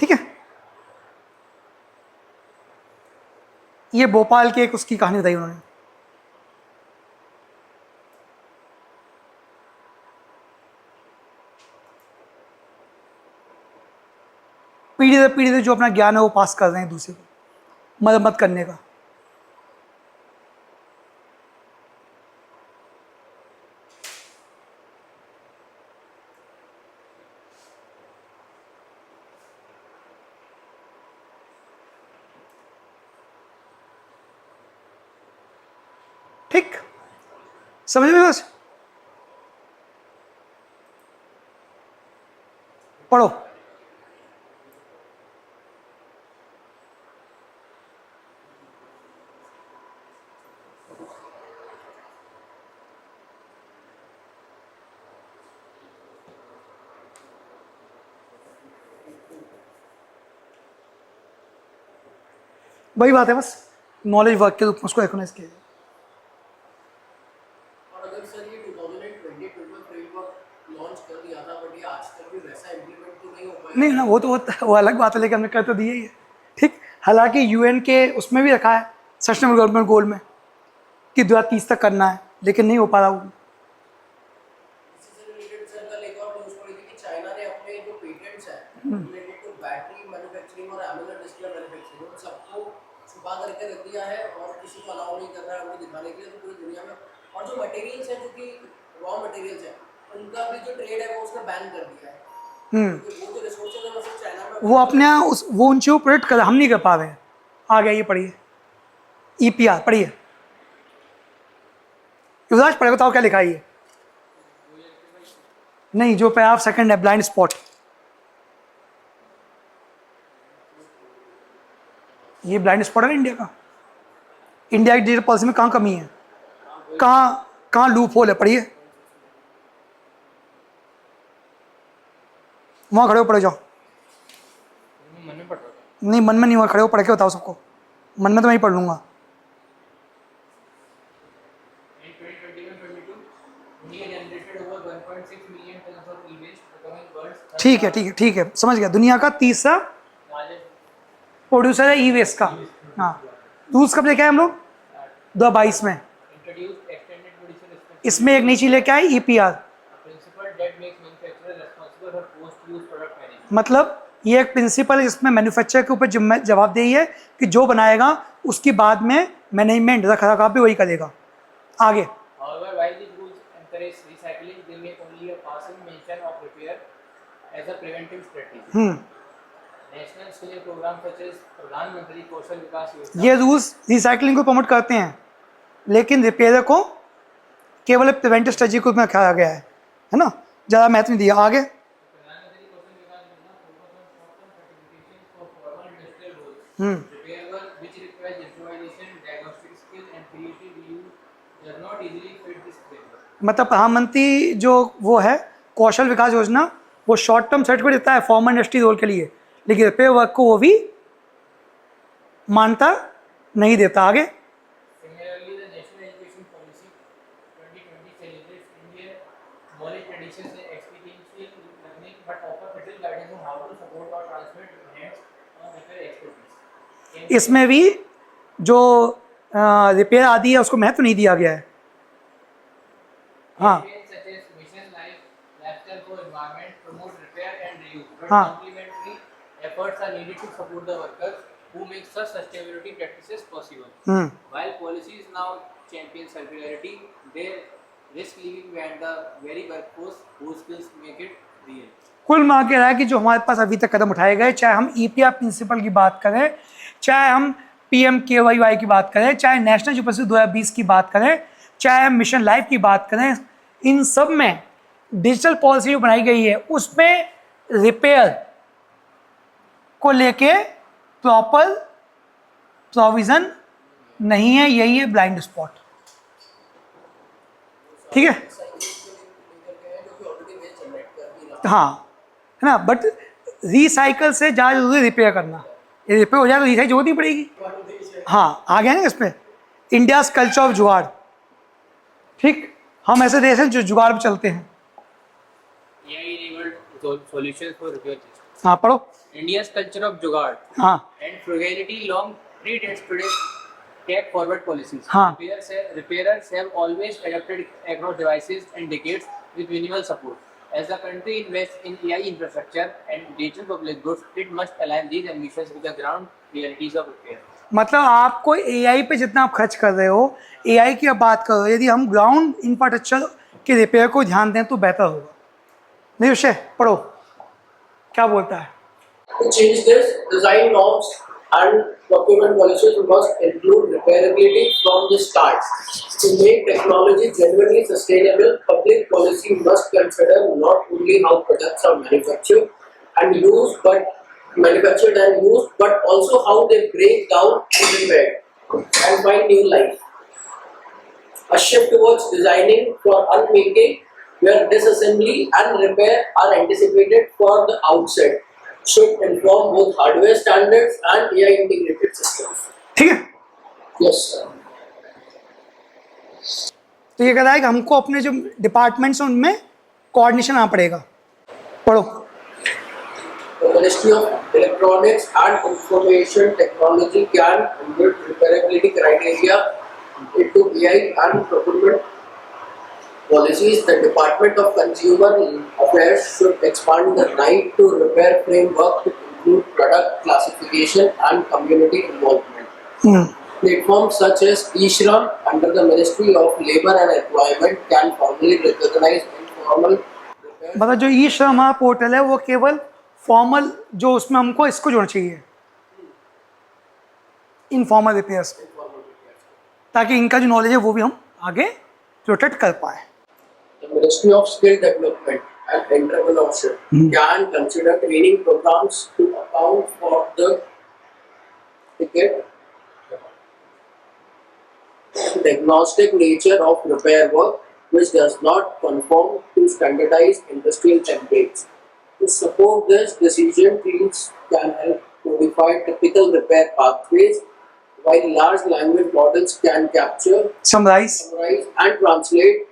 ठीक है, ये भोपाल के एक उसकी कहानी बताई उन्होंने। पीढ़ी दर पीढ़ी जो अपना ज्ञान है वो पास कर रहे हैं दूसरे को, मरम्मत करने का। ठीक, समझ में? बस पढ़ो। वही बात है, बस नॉलेज वर्क के रूप में उसको रिकॉग्नाइज किया जाए। और अगर सर ये 2020 फ्रेमवर्क लॉन्च कर दिया था, बट ये आज तक भी वैसा इंप्लीमेंट तो नहीं हो पाया। नहीं ना, वो अलग बात है, लेकिन हमने कर तो दिया ही है, ठीक। हालांकि UN के उसमें भी रखा है सस्टेनेबल डेवलपमेंट गोल में कि 2030 तक करना है, लेकिन नहीं हो पा रहा वो। इससे रिलेटेड सर कल एक और न्यूज़ पढ़ी थी कि चाइना ने अपने जो पेटेंट्स हैं रिलेटेड टू बैटरी मैन्युफैक्चरिंग और एमुलेट डिस्प्ले मैन्युफैक्चरिंग, उन सबको छुपा करके रख दिया है और किसी को अलाउ नहीं कर रहा है उनको दिखाने के लिए, तो पूरी दुनिया में। और जो मटेरियल्स हैं, जो कि रॉ मटेरियल्स हैं, उनका भी जो ट्रेड है वो उसने बैन कर दिया है। वो जो रिसोर्सेज है वो सब चाइना में, वो अपने वो उन चीज़ों प्रोडक्ट कर, हम नहीं कर पा रहे हैं। आ गया, ये पढ़िए, EPR पढ़िए, युवराज पढ़े, बताओ क्या लिखा है ये? नहीं, जो पे आप सेकंड है, ब्लाइंड स्पॉट, ये ब्लाइंड स्पॉट है ना इंडिया का। इंडिया की डिजिटल पॉलिसी में कहाँ कमी है, कहाँ लूप होल है, पढ़िए, वहाँ खड़े हो, पढ़े जाओ। नहीं, मन में नहीं हुआ, खड़े हो पढ़ के बताओ सबको, मन में तो मैं ही पढ़ लूँगा। In 2021-22, India generated over 1.6 million tons of e-waste, becoming world's third ठीक है, ठीक है, ठीक है, समझ गया। दुनिया का तीसरा largest प्रोड्यूसर है ई वेस्ट का। हाँ, रूल्स कब लेके आए हम लोग? 2022 में। introduced extended producer responsibility, इसमें एक नई चीज़ लेके आए EPR, a principle that makes manufacturers responsible for post-use product management. मतलब ये एक प्रिंसिपल है जिसमें मैन्युफैक्चरर के ऊपर जवाबदेही है कि जो बनाएगा उसकी बाद में मैनेजमेंट रख रखाव भी वही करेगा। आगे However, while these rules encourage recycling, they make only a passing mention of repair as a preventive strategy. National scale programs such as Pradhan Mantri Kaushal Vikas Yojana ये रूल्स रिसाइकलिंग को promote करते हैं, लेकिन repair को केवल preventive strategy को में रखा गया है ना, ज़्यादा महत्व नहीं दिया। आगे Pradhan Mantri Kaushal Vikas Yojana focus on short-term certification for formal industrial roles. Repair work which requires improvisation, diagnostic skill and creative use does not easily fit this framework. मतलब प्रधानमंत्री जो वो है कौशल विकास योजना, वो शॉर्ट टर्म सर्टिफिकेट देता है formal industry role के लिए, लेकिन रिपेयर वर्क को वो भी मानता नहीं देता। आगे Similarly, the National Education Policy 2020 celebrates Indian knowledge traditions and experiential learning, but offer little guidance on how to support or transmit hands-on repair expertise. इसमें भी जो रिपेयर आदि है उसको महत्व नहीं दिया गया है। हाँ Campaigns such as Mission Life, Lifestyle for Environment promote repair and reuse, but हाँ। complementary efforts are needed to support the workers who make such sustainability practices possible. While policies now champion circularity, they risk leaving behind the very workforce whose skills make it real. कुल मिला के रहा है कि जो हमारे पास अभी तक कदम उठाए गए, चाहे हम EPR प्रिंसिपल की बात करें, चाहे हम PMKVY की बात करें, चाहे नेशनल यूनिवर्सिटी 2020 की बात करें, चाहे हम मिशन लाइफ की बात करें, इन सब में डिजिटल पॉलिसी जो बनाई गई है उसमें रिपेयर को लेके प्रॉपर प्रोविज़न नहीं है। यही है ब्लाइंड स्पॉट। ठीक है, हाँ, है ना, बट रिसाइकल से ज़्यादा जरूरी रिपेयर करना। ये रिपेयर हो जाए तो रिसाइकल जरूरत नहीं पड़ेगी। हाँ, आ गया ना इस पर इंडियाज़ कल्चर ऑफ जुगाड़। ठीक, हम ऐसे देश हैं जो जुगाड़ पे चलते हैं। AI-enabled solutions for repair systems. हाँ, पढ़ो। India's culture of jugaad हाँ and frugality long predates today's tech-forward policies. हाँ। Repairers have always adapted across devices and decades with minimal support. As the country invests in AI infrastructure and digital public goods, it must align these ambitions with the ground realities of repair. मतलब आपको AI पे जितना आप खर्च कर रहे हो, AI की आप बात करो, यदि हम ग्राउंड इंफ्रास्ट्रक्चर के रिपेयर को ध्यान दें तो बेहतर होगा। नहीं विषय पढ़ो क्या बोलता है। To change this, design norms and procurement policies must include repairability from the start. To make technology genuinely sustainable, public policy must consider not only how products are manufactured and used, but also how they break down and repair and find new life. A shift towards designing for unmaking, where disassembly and repair are anticipated for the outset, should inform both hardware standards and AI integrated systems. ठीक है, Yes, sir. तो ये कह रहा है कि हमको अपने जो डिपार्टमेंट्स हैं उनमें कोऑर्डिनेशन आना पड़ेगा। पढ़ो। The Ministry of Electronics and Information Technology can embed repairability criteria into AI and procurement policies. The Department of Consumer Affairs should expand the right to repair framework to include product classification and community involvement. Platforms such as eShram under the Ministry of Labour and Employment can formally recognize informal repair. मतलब जो ई श्रम हमारा portal है वो केवल formal, जो उसमें हमको इसको जोड़ना चाहिए इनफॉर्मल रिपेयर्स, ताकि इनका जो नॉलेज है वो भी हम आगे प्रोटेक्ट कर पाए। The Ministry of Skill Development and Entrepreneurship can consider training programs to account for the diagnostic nature of repair work, which does not conform to standardized industrial templates. To support this decision, teams can help modify typical repair pathways, while large language models can capture, summarise, summarize, and translate.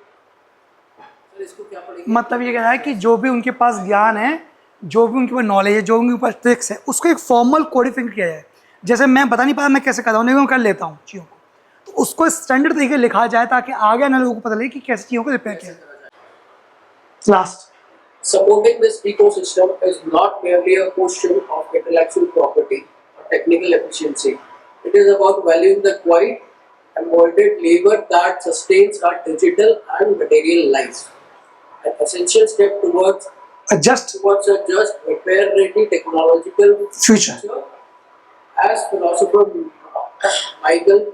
Sir इसको क्या पढ़ेंगे? मतलब ये कह रहा है कि जो भी उनके पास ज्ञान है, जो भी उनके पास नॉलेज है, जो उनके पास ट्रिक्स है, उसको एक फॉर्मल कोडिफाइड किया जाए। जैसे मैं बता नहीं पाया मैं कैसे कर रहा हूँ, लेकिन मैं कर लेता हूँ चीज़ों को, तो उसको स्टैंडर्ड तरीके लिखा जाए ताकि आगे आने लोगों को पता लगे कि कैसे चीज़ों को रिपेयर किया जाए। Last, Supporting this ecosystem is not merely a question of intellectual property or technical efficiency. It is about valuing the quiet, embodied labor that sustains our digital and material lives. An essential step towards just a just repair-ready technological future. future, as philosopher Michael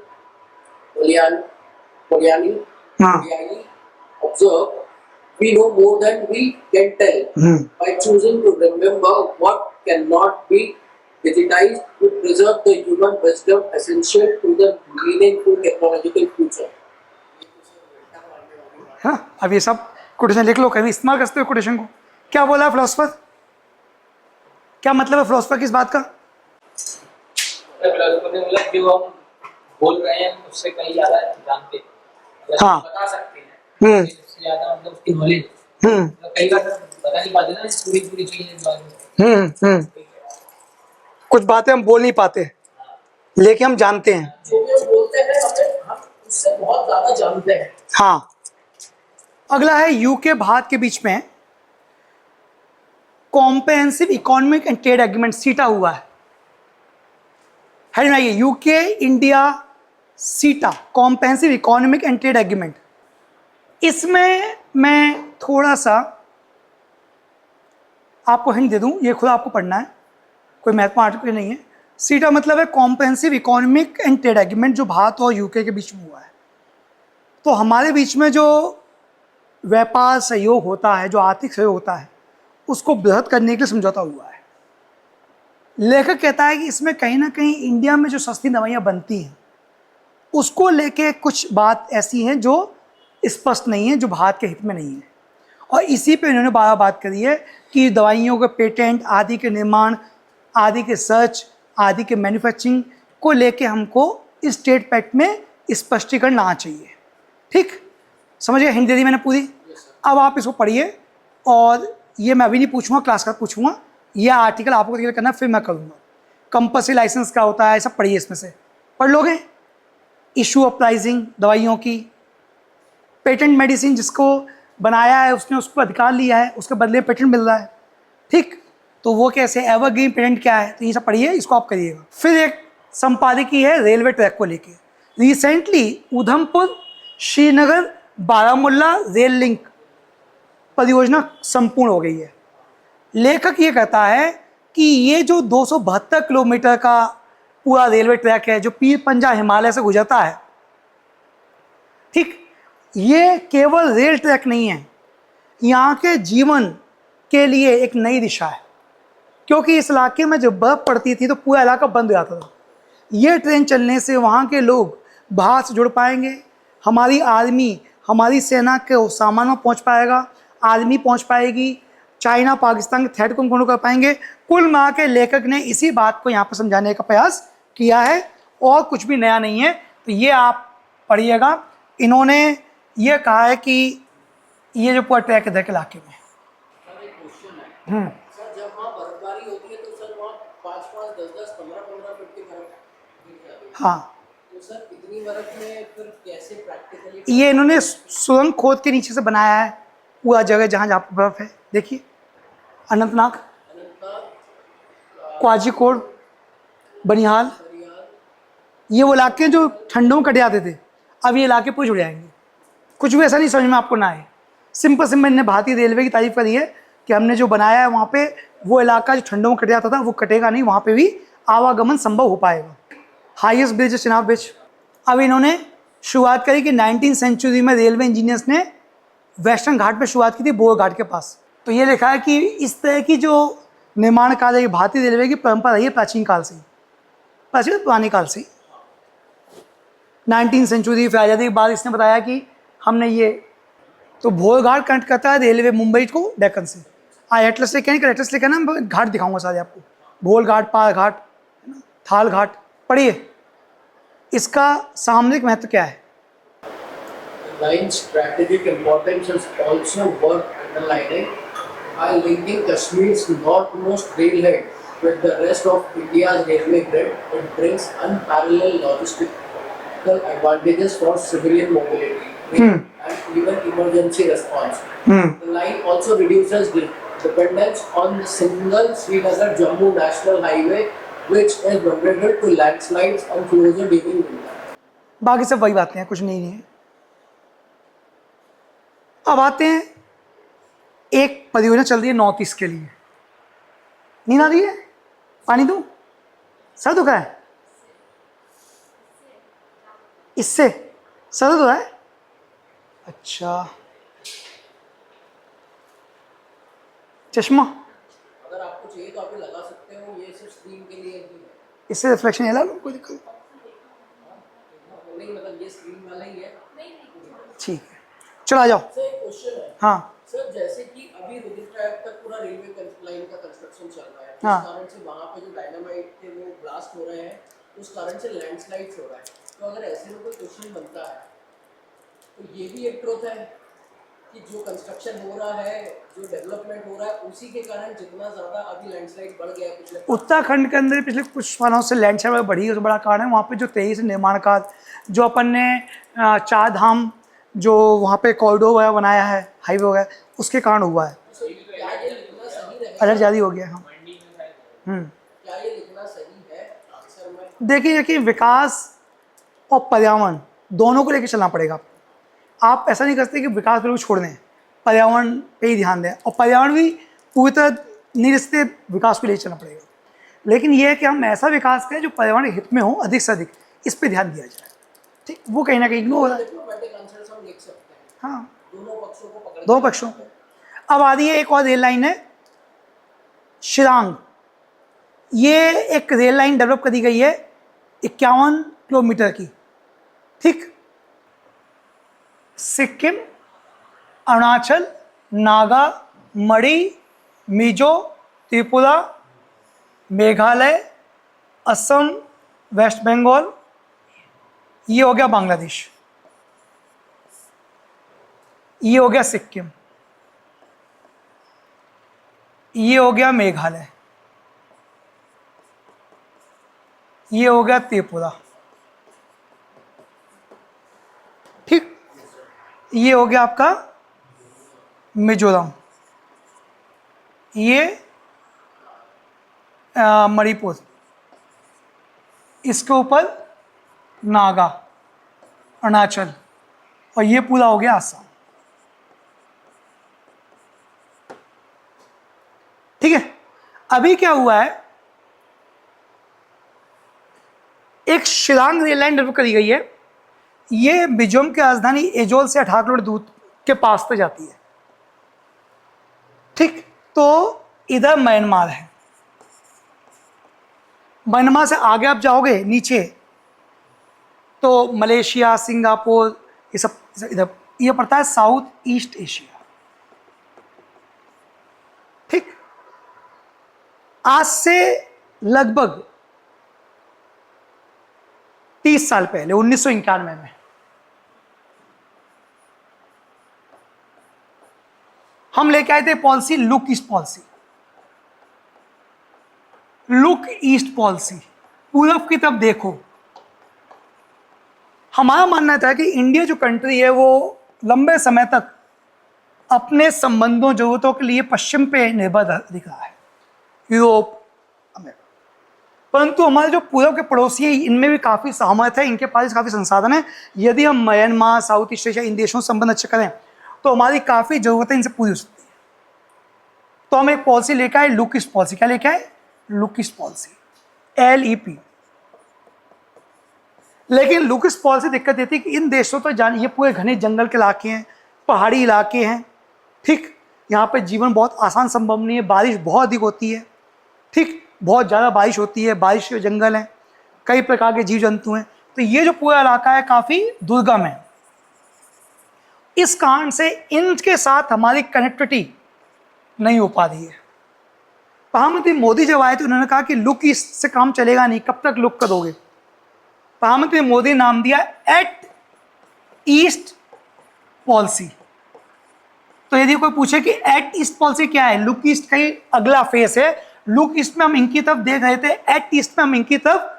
Poliani हाँ, observed, we know more than we can tell by choosing to remember what cannot be digitized to preserve the human wisdom essential to the meaningful technological future. हाँ, अब ये सब quotation लिख लो, कभी इस्तेमाल करते हो कोटेशन को। क्या बोला फिलोसफर, क्या मतलब है फिलोसफर की इस बात का? फिलोसफर ने मतलब जो हम बोल रहे हैं उससे कहीं ज्यादा जानते हैं, मतलब हाँ। बता सकते हैं इससे ज्यादा, मतलब उसकी नॉलेज कई बार बता नहीं पाते ना पूरी चीजें इस बारे में। कुछ बातें हम बोल नहीं पाते लेकिन हम जानते हैं। जो भी हम बोलते हैं हम उससे बहुत ज्यादा जानते हैं। हाँ, अगला है यूके भारत के बीच में comprehensive economic and trade agreement सीटा हुआ है ना, ये यूके इंडिया सीटा comprehensive economic and trade agreement. इसमें मैं थोड़ा सा आपको हिंट दे दूं, ये खुद आपको पढ़ना है, कोई महत्वपूर्ण आर्टिकल नहीं है। सीटा मतलब है comprehensive economic and trade agreement, जो भारत और यूके के बीच में हुआ है। तो हमारे बीच में जो व्यापार सहयोग होता है, जो आर्थिक सहयोग होता है, उसको बृहद करने के लिए समझौता हुआ है। लेखक कहता है कि इसमें कहीं ना कहीं इंडिया में जो सस्ती दवाइयाँ बनती हैं उसको लेके कुछ बात ऐसी हैं जो स्पष्ट नहीं है, जो भारत के हित में नहीं है। और इसी पे इन्होंने बात करी है कि दवाइयों के पेटेंट आदि के निर्माण, आदि के सर्च, आदि के मैन्युफैक्चरिंग को लेके हमको इस स्टेट पैक्ट में स्पष्टीकरण लाना चाहिए। ठीक, समझिए, हिंदी दे दी मैंने पूरी। अब आप इसको पढ़िए, और ये मैं अभी नहीं पूछूंगा, क्लास का पूछूंगा। यह आर्टिकल आपको क्लियर करना, फिर मैं करूँगा। कंपल्सरी लाइसेंस क्या होता है, सब पढ़िए, इसमें से पढ़ लोगे। इशू ऑफ प्राइसिंग दवाइयों की, पेटेंट मेडिसिन जिसको बनाया है उसने उसको अधिकार लिया है, उसके बदले पेटेंट मिल रहा है। ठीक, तो वो कैसे, एवरग्रीन पेटेंट क्या है, तो ये सब पढ़िए, इसको आप करिएगा। फिर एक संपादकीय है रेलवे ट्रैक को लेके। Recently Udhampur Srinagar Baramulla rail link परियोजना संपूर्ण हो गई है। लेखक ये कहता है कि ये जो 272 किलोमीटर का पूरा रेलवे ट्रैक है, जो पीर पंजा हिमालय से गुजरता है, ठीक, ये केवल रेल ट्रैक नहीं है, यहाँ के जीवन के लिए एक नई दिशा है। क्योंकि इस इलाके में जब बर्फ़ पड़ती थी तो पूरा इलाका बंद हो जाता था। ये ट्रेन चलने से वहाँ के लोग बाहर से जुड़ पाएंगे, हमारी आर्मी, हमारी सेना के सामान में पहुँच पाएगा, आर्मी पहुँच पाएगी, चाइना पाकिस्तान के थ्रेट को कंट्रोल कर पाएंगे। कुल मिला के लेखक ने इसी बात को यहाँ पर समझाने का प्रयास किया है, और कुछ भी नया नहीं है। तो ये आप पढ़िएगा। इन्होंने ये कहा है कि ये जो पूरा ट्रैक इधर के इलाके में। सर एक क्वेश्चन है, सर जब वहाँ बर्फबारी होती है तो सर वहाँ 5-5, 10-10, 15-15 फीट की बर्फ गिर जाती है। हाँ, तो सर इतनी बर्फ में फिर कैसे प्रैक्टिकली? ये इन्होंने सुरंग खोद के नीचे से बनाया है पूरा जगह जहाँ जहाँ पर बर्फ है। देखिए, अनंतनाग, क्वाजिकोड, बनिहाल, ये वो इलाके जो ठंडों में कट जाते थे, अब ये इलाके पूरे जुड़ जाएंगे। कुछ भी ऐसा नहीं समझ में आपको ना आए। सिंपल इन्होंने भारतीय रेलवे की तारीफ करी है कि हमने जो बनाया है वहाँ पे वो इलाका जो ठंडों में कट जाता था वो कटेगा नहीं, वहाँ पे भी आवागमन संभव हो पाएगा। हाईएस्ट ब्रिज है चिनाब ब्रिज। अब इन्होंने शुरुआत करी कि 19वीं सेंचुरी में रेलवे इंजीनियर्स ने वेस्टर्न घाट पे शुरुआत की थी, बोर घाट के पास। तो ये लिखा है कि इस तरह की जो निर्माण कार्य है भारतीय रेलवे की परंपरा रही है प्राचीन काल से, पुराने काल से। 19वीं सेंचुरी फिर आज़ादी के बाद इसने बताया कि हमने ये, तो भोर घाट कनेक्ट करता है रेलवे मुंबई को डेक्कन से। एटलस लेके नहीं, एटलस लेके ना घाट दिखाऊंगा सारे आपको, भोर घाट, पार घाट, थाल घाट पढ़िए, इसका सामरिक महत्व क्या है? The line's strategic importance is also worth underlining. By linking Kashmir's northmost railhead with the rest of India's railway grid, it brings unparalleled logistical advantages for civilian mobility and even emergency response. The line also reduces the dependence on the single Srinagar-Jammu National Highway, which is vulnerable to landslides and closure during winter. बाकी सब वही बातें हैं, कुछ नहीं है। अब आते हैं, एक परियोजना चल रही है नॉर्थ ईस्ट के लिए। नींद आ रही है? पानी दूं? सर दुखा है? इससे सर दुखा है? अच्छा, चश्मा अगर आपको चाहिए तो आप ये लगा सकते हो, ये सिर्फ स्क्रीन के लिए ही है। इससे रिफ्लेक्शन है, ला लो, कोई दिक्कत नहीं, मतलब ये स्क्रीन वाला ही है। ठीक है, चलो आ जाओ। सर एक क्वेश्चन है। हाँ सर जैसे कि अभी रुद्रप्रयाग तक पूरा रेलवे लाइन का कंस्ट्रक्शन चल रहा है, हाँ। उस कारण से वहाँ पे जो डायनामाइट थे वो ब्लास्ट हो रहे हैं, उस कारण से लैंडस्लाइड्स हो रहा है। तो अगर ऐसे में कोई क्वेश्चन बनता है तो ये भी एक ट्रुथ है कि जो कंस्ट्रक्शन हो रहा है, जो डेवलपमेंट हो रहा है, उसी के कारण जितना ज़्यादा अभी लैंडस्लाइड बढ़ गया है पिछले उत्तराखंड के अंदर पिछले कुछ सालों से लैंडस्लाइड बढ़ी है, तो बड़ा कारण है वहाँ पे जो 23 निर्माण कार्य जो अपन ने चार धाम जो वहाँ पे कॉरिडोर वगैरह बनाया है, हाईवे वगैरह, उसके कारण हुआ है। क्या ये लिखना सही रहेगा? अलर्ट जारी हो गया। हाँ, क्या ये लिखना सही है आंसर में? देखिए विकास और पर्यावरण दोनों को लेकर चलना पड़ेगा। आप ऐसा नहीं कर सकते कि विकास बिल्कुल छोड़ दें, पर्यावरण पे ही ध्यान दें, और पर्यावरण भी पूरी तरह नहीं रिश्ते विकास को ले चलना पड़ेगा। लेकिन यह है कि हम ऐसा विकास करें जो पर्यावरण के हित में हो, अधिक से अधिक इस पे ध्यान दिया जाए। ठीक, वो कहीं ना कहीं इग्नोर हो रहा है। डिप्लोमेटिक आंसर्स हम लिख सकते हैं, हाँ, दोनों पक्षों को पकड़ दो पक्षों को। अब आ रही है एक और रेल लाइन है शिलांग। ये एक रेल लाइन डेवलप करी गई है 51 किलोमीटर की। ठीक, सिक्किम, अरुणाचल, नागा, मणि, मिजो, त्रिपुरा, मेघालय, असम, वेस्ट बंगाल, ये हो गया बांग्लादेश, ये हो गया सिक्किम, ये हो गया मेघालय, ये हो गया त्रिपुरा। ठीक, ये हो गया आपका मिजोरम, ये मणिपुर, इसके ऊपर नागा, अरुणाचल, और ये पूरा हो गया आसाम। ठीक है, अभी क्या हुआ है, एक शिलांग रेल लाइन डेवलप करी गई है। ये मिजोरम की राजधानी एजोल से 18 किलोमीटर दूर के पास तक जाती है। ठीक, तो इधर म्यांमार है, म्यांमार से आगे आप जाओगे नीचे तो मलेशिया, सिंगापुर, ये सब इधर, ये पड़ता है साउथ ईस्ट एशिया। ठीक, आज से लगभग 30 साल पहले 1991 में हम लेके आए थे policy look east policy. Look east policy, पूरब की तरफ देखो। हमारा मानना था कि इंडिया जो कंट्री है वो लंबे समय तक अपने संबंधों, जरूरतों के लिए पश्चिम पे निर्भर दिख रहा है, यूरोप, अमेरिका। परंतु हमारे जो पूर्व के पड़ोसी हैं इनमें भी काफ़ी सामर्थ्य है, इनके पास काफ़ी संसाधन है। यदि हम म्यांमार, साउथ ईस्ट एशिया, इन देशों से संबंध अच्छे करें तो हमारी काफ़ी ज़रूरतें इनसे पूरी हो सकती है। तो हम एक पॉलिसी लेकर आए, लुक ईस्ट पॉलिसी। क्या लेकर आए? Look east policy, LEP। लेकिन लुक ईस्ट पॉलिसी दिक्कत ये थी कि इन देशों तो ये पूरे घने जंगल के इलाके हैं, पहाड़ी इलाके हैं। ठीक, यहाँ पे जीवन बहुत आसान संभव नहीं है, बारिश बहुत अधिक होती है। ठीक, बहुत ज़्यादा बारिश होती है, बारिश के जंगल हैं, कई प्रकार के जीव जंतु हैं। तो ये जो पूरा इलाका है काफ़ी दुर्गम है। इस कारण से इनके साथ हमारी कनेक्टिविटी नहीं हो पा रही है। प्रधानमंत्री मोदी जब आए तो उन्होंने कहा कि लुक ईस्ट से काम चलेगा नहीं, कब तक लुक करोगे। प्रधानमंत्री मोदी ने नाम दिया एट ईस्ट पॉलिसी। तो यदि कोई पूछे कि एट ईस्ट पॉलिसी क्या है, लुक ईस्ट का ही अगला फेस है। लुक ईस्ट में हम इनकी तरफ देख रहे थे, एट ईस्ट में हम इनकी तरफ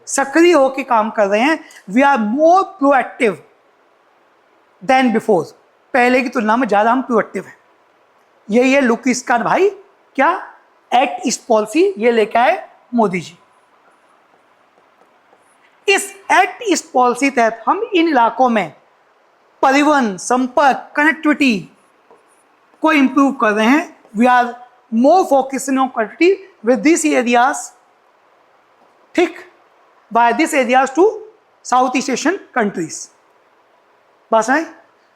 सक्रिय होकर काम कर रहे हैं। We are more proactive than before, पहले की तुलना में ज्यादा हम प्रोएक्टिव हैं। यही है लुक ईस्ट का भाई, क्या एट ईस्ट पॉलिसी ये लेके आए मोदी जी। इस एक्ट इस पॉलिसी तहत हम इन इलाकों में परिवहन, संपर्क, कनेक्टिविटी को इंप्रूव कर रहे हैं। We are more focusing on connectivity with this areas, ठीक, by this areas to South East Asian countries. बस है।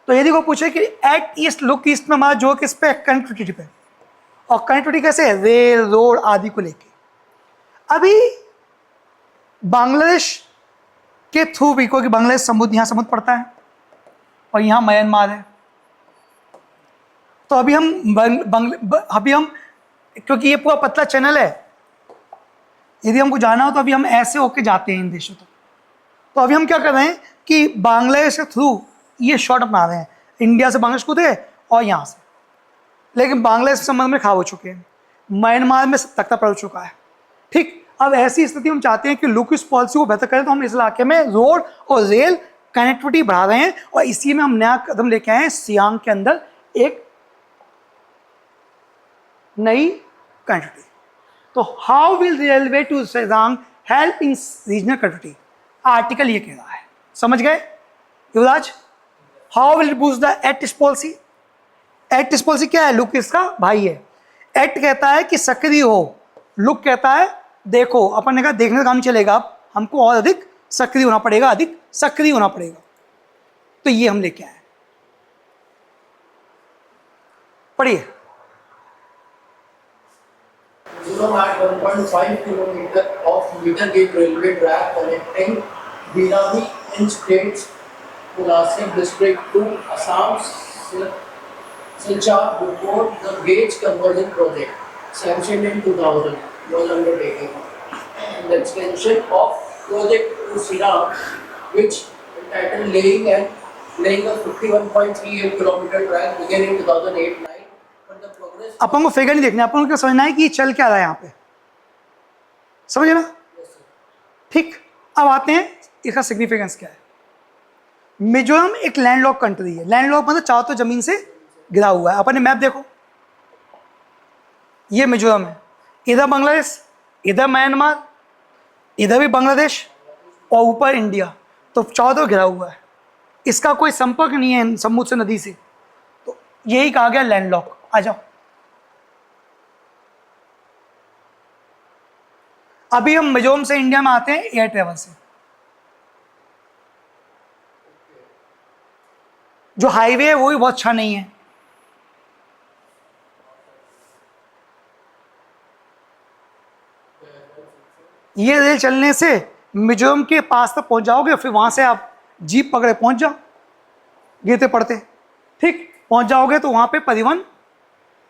तो यदि को पूछे कि एक्ट ईस्ट लुक ईस्ट में हमारा जो किस पे, कनेक्टिविटी पे, और कनेक्टिविटी कैसे है, रेल, रोड आदि को लेके। अभी बांग्लादेश के थ्रू भी, क्योंकि बांग्लादेश समुद्र, यहाँ समुद्र पड़ता है और यहाँ म्यांमार है, तो अभी हम क्योंकि ये पूरा पतला चैनल है, यदि हमको जाना हो तो अभी हम ऐसे होके जाते हैं इन देशों तक। तो अभी हम क्या कर रहे हैं कि बांग्लादेश के थ्रू ये शॉर्ट अपना रहे हैं, इंडिया से बांग्लादेश कूदे और यहाँ से, लेकिन बांग्लादेश के संबंध में खराब हो चुके हैं, म्यांमार में तख्ता पड़ चुका है, ठीक। अब ऐसी स्थिति हम चाहते हैं कि लुक ईस्ट पॉलिसी को बेहतर करें, तो हम इस इलाके में रोड और रेल कनेक्टिविटी बढ़ा रहे हैं, और इसी में हम नया कदम लेके आए हैं। सियांग के अंदर एक नई कनेक्टिविटी। तो how will railway to Siang help in regional connectivity, article ये कह रहा है, समझ गए Yuvraj. How will boost the Act East policy. Act East policy क्या है, लुक ईस्ट का भाई है। एक्ट कहता है कि सक्रिय हो, लुक कहता है देखो। अपन ने कहा देखने का काम चलेगा, अब हमको और अधिक सक्रिय होना पड़ेगा, अधिक सक्रिय होना पड़ेगा। तो ये हम लेके आए, पढ़िए। At 1.5 kilometer of meter gauge railway track connecting Birami in state's Punasik district to Assam's Silchar before the gauge conversion project sanctioned in 2000 was undertaken. And the extension of project to Siram, which entitled laying a 51.38 kilometer track began in 2008-9. But the progress अपन को figure नहीं देखना, अपन को क्या समझना है कि ये चल क्या रहा है यहाँ पे, समझे ना, ठीक। अब आते हैं इसका सिग्निफिकेंस क्या है। मिजोरम एक लैंडलॉक कंट्री है। लैंडलॉक मतलब चारों तो जमीन से गिरा हुआ है। अपन ने मैप देखो, ये मिजोरम है, इधर बांग्लादेश, इधर म्यांमार, इधर भी बांग्लादेश और ऊपर इंडिया, तो चारों तो घिरा हुआ है। इसका कोई संपर्क नहीं है समुद्र से, नदी से, तो यही कहा गया लैंडलॉक। आ जाओ, अभी हम मिजोरम से इंडिया में आते हैं एयर ट्रेवल से। जो हाईवे है वो भी बहुत अच्छा नहीं है। ये रेल चलने से मिजोरम के पास तक पहुंच जाओगे, फिर वहां से आप जीप पकड़े पहुंच जाओ, गिरते पड़ते, ठीक, पहुंच जाओगे तो वहां पे परिवहन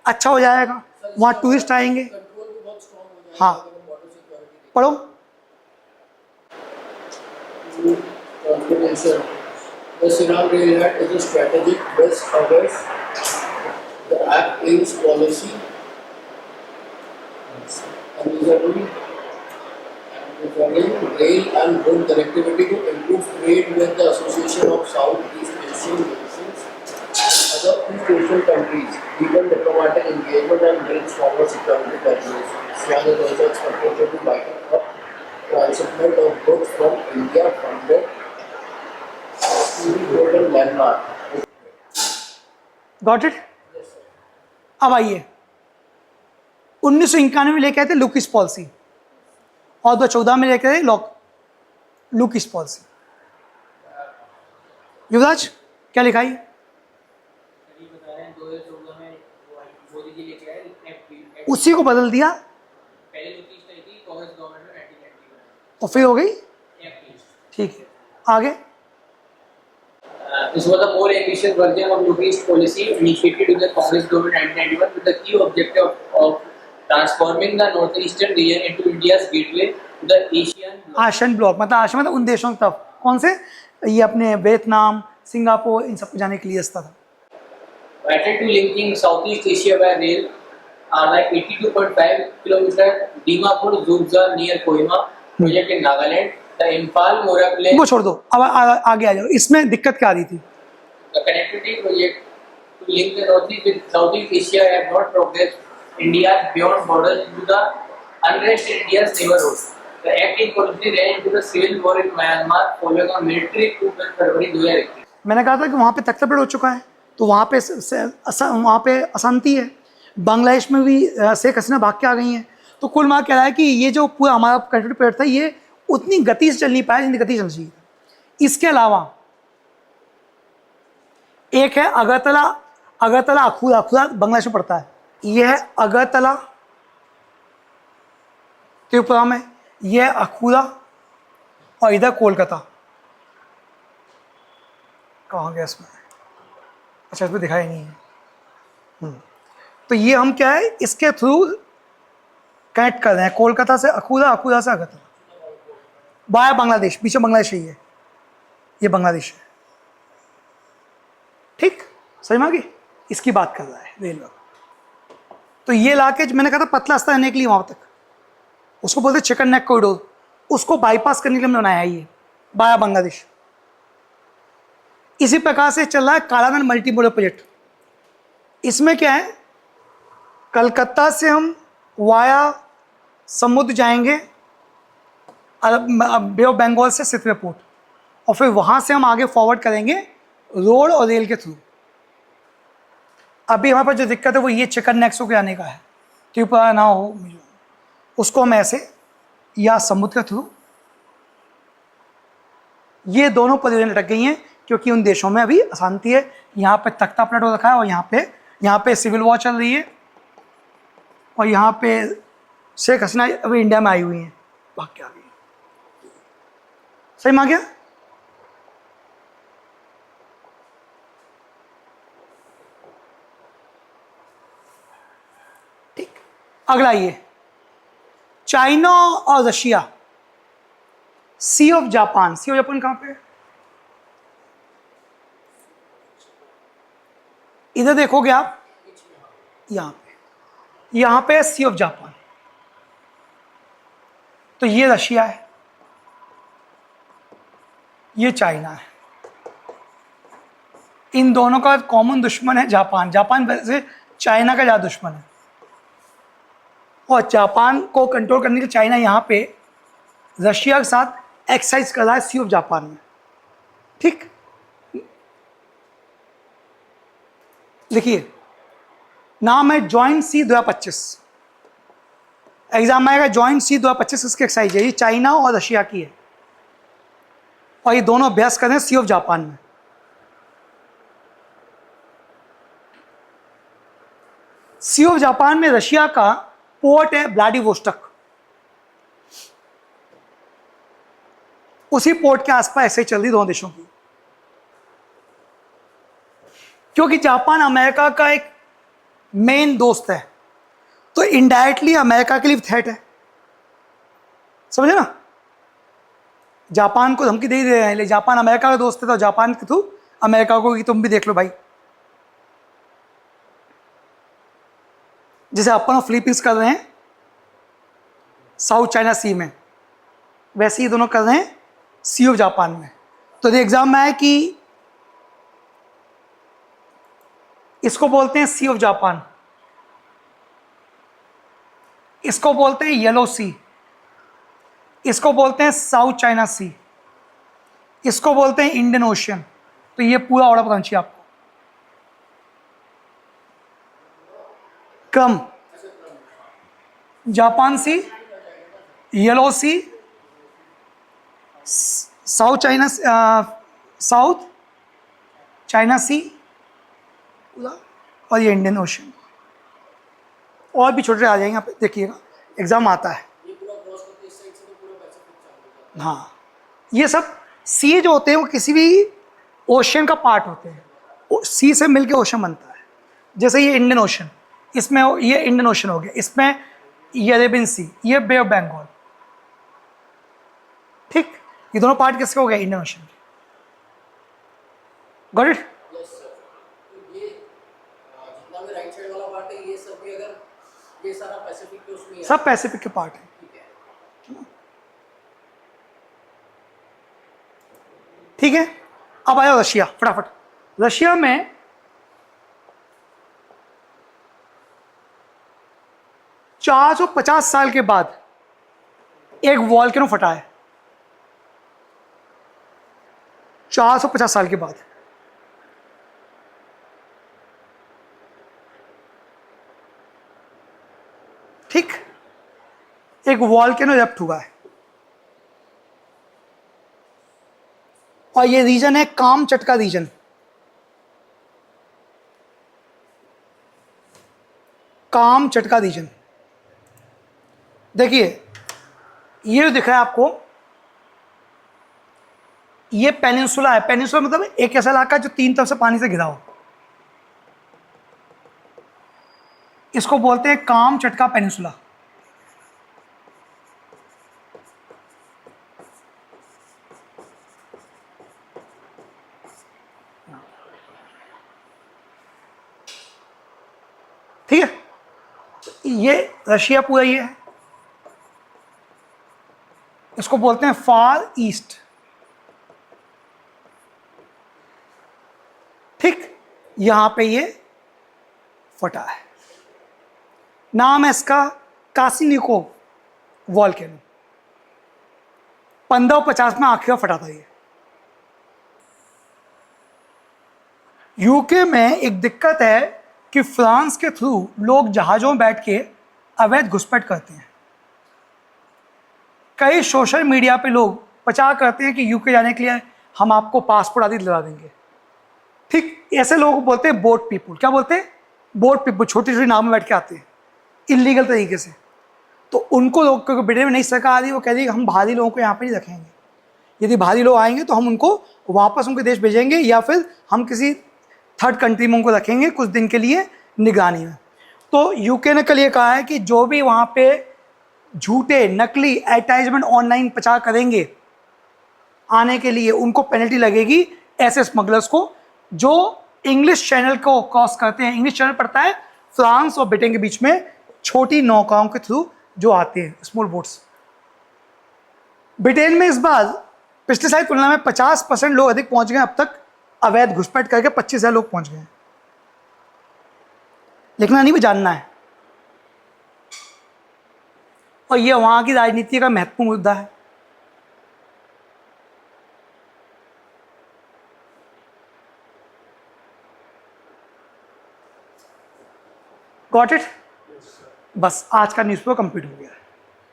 अच्छा हो जाएगा, वहां टूरिस्ट आएंगे। control भी बहुत strong हो जाएगा हाँ, अगर हम border security पढ़ो। Transportation. The Siram Railhead is a strategic best of the Act aims policy and reserving rail and road connectivity to improve trade with the Association of Southeast Asian Nations, other East Asian countries, deepen diplomatic engagement and build stronger security measures. Siam is also expected to be vital for transshipment of goods from India funded global landmark. Got it. अब आइए, 1991 में लेके आए थे look east policy, और 2014 में लेके आए लुक ईस्ट पॉलिसी। युवराज क्या लिखा है? अभी बता रहे हैं 2014 में मोदी जी लेके आए FP, उसी को बदल दिया, पहले जो चीज थी कांग्रेस गवर्नमेंट में 1990 में और फिर हो गई, FP. ठीक है। आगे, This was a more ambitious version of Look East policy initiated in the Congress government in 1991 with the key objective of transforming the northeastern region into India's gateway to the Asian bloc. Asian bloc मतलब Asian मतलब उन देशों की तरफ, कौन से, ये अपने वियतनाम, सिंगापुर, इन सबको जाने के लिए रास्ता था। Vital to linking Southeast Asia by rail are like 82.5 kilometer Dimapur Zubza near Kohima project in Nagaland. The Impal Mora Plain. वो छोड़ दो, अब आगे आ जाओ। इसमें दिक्कत क्या आ रही थी? The connectivity project to link the Northeast with Southeast Asia have not progressed India's beyond borders into the unrest in India's neighborhood. The act in policy ran into the civil war in Myanmar following a military coup in February 2021. मैंने कहा था कि वहाँ पे तख्तापलट हो चुका है, तो वहाँ पे अशांति है। बांग्लादेश में भी शेख हसीना भाग के आ गई हैं। तो कुल मिला कह रहा है कि ये जो पूरा हमारा कंट्री पीरियड था, ये उतनी गति से चल नहीं पाया जितनी गति चल रही है। इसके अलावा एक है अगरतला, अखूरा, अखूरा बांग्लादेश में पड़ता है। यह है अगरतला त्रिपुरा में, यह है अखूरा, और इधर कोलकाता। कहाँ गया इसमें? अच्छा, इसमें दिखाई नहीं है। तो ये हम क्या है, इसके थ्रू कनेक्ट कर रहे हैं, कोलकाता से अखूरा, अखूरा से अगरतला, बाय बांग्लादेश। पीछे बांग्लादेश ही है, ये बांग्लादेश है। ठीक, समझ में आ गई? इसकी बात कर रहा है रेलवे। तो ये लाके, मैंने कहा था पतला रास्ता रहने के लिए वहाँ तक, उसको बोलते चिकन नेक कॉरिडोर, उसको बाईपास करने के लिए हमने बनाया है ये, बाया बांग्लादेश। इसी प्रकार से चल रहा है कालानन मल्टी मोडल प्रोजेक्ट। इसमें क्या है, कलकत्ता से हम वाया समुद्र जाएंगे बे ऑफ बंगाल से सितवे पोर्ट, और फिर वहाँ से हम आगे फॉरवर्ड करेंगे रोड और रेल के थ्रू। अभी हमारे पास जो दिक्कत है वो ये चिकन नेक्सो के आने का है, त्रिपुरा ना हो, उसको हम ऐसे या समुद्र के थ्रू, ये दोनों परियोजनाएं लटक गई हैं क्योंकि उन देशों में अभी अशांति है। यहाँ पे तख्ता पलट हो रखा है, और यहाँ पे सिविल वॉर चल रही है, और यहाँ पे शेख हसीना अभी इंडिया में आई हुई हैं, भाग के आ गई। सही में आ गया? ठीक, अगला ये चाइना और Russia, sea of Japan. Sea of Japan कहाँ पे है? इधर देखोगे आप, यहाँ पे सी ऑफ जापान। तो ये रशिया है, ये चाइना है। इन दोनों का कॉमन दुश्मन है जापान। जापान वैसे चाइना का ज़्यादा दुश्मन है, और जापान को कंट्रोल करने के लिए चाइना यहाँ पे रशिया के साथ एक्सरसाइज कर रहा है सी ऑफ जापान में। ठीक, देखिए नाम है जॉइंट सी 2025। एग्जाम आएगा जॉइंट सी 2025, इसकी एक्सरसाइज है। ये चाइना और रशिया की है, और ये दोनों अभ्यास कर रहे हैं सी ऑफ जापान में। सी ऑफ जापान में रशिया का पोर्ट है व्लादिवोस्टोक। उसी पोर्ट के आसपास ऐसे चल रही दोनों देशों की, क्योंकि जापान अमेरिका का एक मेन दोस्त है, तो इनडायरेक्टली अमेरिका के लिए थ्रेट है। समझे ना? जापान को धमकी दे रहे हैं, लेकिन जापान अमेरिका का दोस्त है, तो जापान के थ्रू अमेरिका को कि तुम भी देख लो भाई। जैसे अपन फिलीपींस कर रहे हैं साउथ चाइना सी में, वैसे ही दोनों कर रहे हैं सी ऑफ जापान में। तो एग्जाम में है कि इसको बोलते हैं सी ऑफ जापान, इसको बोलते हैं येलो सी, इसको बोलते हैं साउथ चाइना सी, इसको बोलते हैं इंडियन ओशियन। तो ये पूरा ऑर्डर पता चाहिए आपको। क्रम, जापान सी, येलो सी, साउथ चाइना सी पूरा, और ये इंडियन ओशियन। और भी छोटे आ जाएंगे, आप देखिएगा एग्जाम आता है। हाँ, ये सब सी जो होते हैं वो किसी भी ओशियन का पार्ट होते हैं। सी से मिलके ओशन बनता है। जैसे ये इंडियन ओशन, इसमें ये इंडियन ओशन हो गया, इसमें ये अरेबियन सी, ये बे ऑफ बंगाल। ठीक, ये दोनों पार्ट किसके हो गए? Indian ocean. Got it? Yes sir. तो ये जितना भी राइट साइड वाला पार्ट है ये सब भी अगर ये सारा पैसिफिक के उसमें ही सब पैसिफिक के पार्ट हैं। ठीक है। ठीक है, अब आया रशिया, फटाफट। रशिया में 450 साल के बाद एक वॉल्केनो फटा है। 450 साल के बाद। ठीक, एक वॉल्केनो इरप्ट हुआ है और ये रीजन है कामचटका रीजन। कामचटका रीजन, देखिए ये जो दिख रहा है आपको, ये पेनिनसुला है। पेनिनसुला मतलब एक ऐसा इलाका जो 3 तरफ से पानी से घिरा हो, इसको बोलते हैं कामचटका पेनिनसुला। ठीक है, ये रशिया पूरा ये है, इसको बोलते हैं फार ईस्ट। ठीक, यहां पे ये फटा है, नाम है इसका कासिनिकोव वॉल्केनो। 1550 में आखिर फटा था ये। यूके में एक दिक्कत है कि फ्रांस के थ्रू लोग जहाज़ों में बैठ के अवैध घुसपैठ करते हैं। कई सोशल मीडिया पे लोग प्रचार करते हैं कि यूके जाने के लिए हम आपको पासपोर्ट आदि दिला देंगे। ठीक, ऐसे लोगों को बोलते हैं बोट पीपुल। क्या बोलते हैं? Boat people. छोटी छोटी नाव में बैठ के आते हैं इलीगल तरीके से। तो उनको लोग, क्योंकि ब्रिटेन में नई सरकार आ रही है, वो कह रही है कि हम बाहरी लोगों को यहाँ पे नहीं रखेंगे। यदि बाहरी लोग आएंगे तो हम उनको वापस उनके देश भेजेंगे या फिर हम किसी थर्ड कंट्री में उनको रखेंगे कुछ दिन के लिए निगरानी में। तो यूके ने कल ये कहा है कि जो भी वहाँ पे झूठे नकली एडवर्टाइजमेंट ऑनलाइन प्रचार करेंगे आने के लिए, उनको पेनल्टी लगेगी ऐसे स्मगलर्स को जो इंग्लिश चैनल को क्रॉस करते हैं। इंग्लिश चैनल पड़ता है फ्रांस और ब्रिटेन के बीच में, छोटी नौकाओं के थ्रू जो आते हैं, स्मॉल बोट्स। ब्रिटेन में इस बार पिछले साल की तुलना में 50% लोग अधिक पहुंच गए। अब तक अवैध घुसपैठ करके 25,000 लोग पहुंच गए। लिखना नहीं भी जानना है। और यह वहां की राजनीति का महत्वपूर्ण मुद्दा है। Got it? बस आज का न्यूज़पेपर कंप्लीट हो गया है।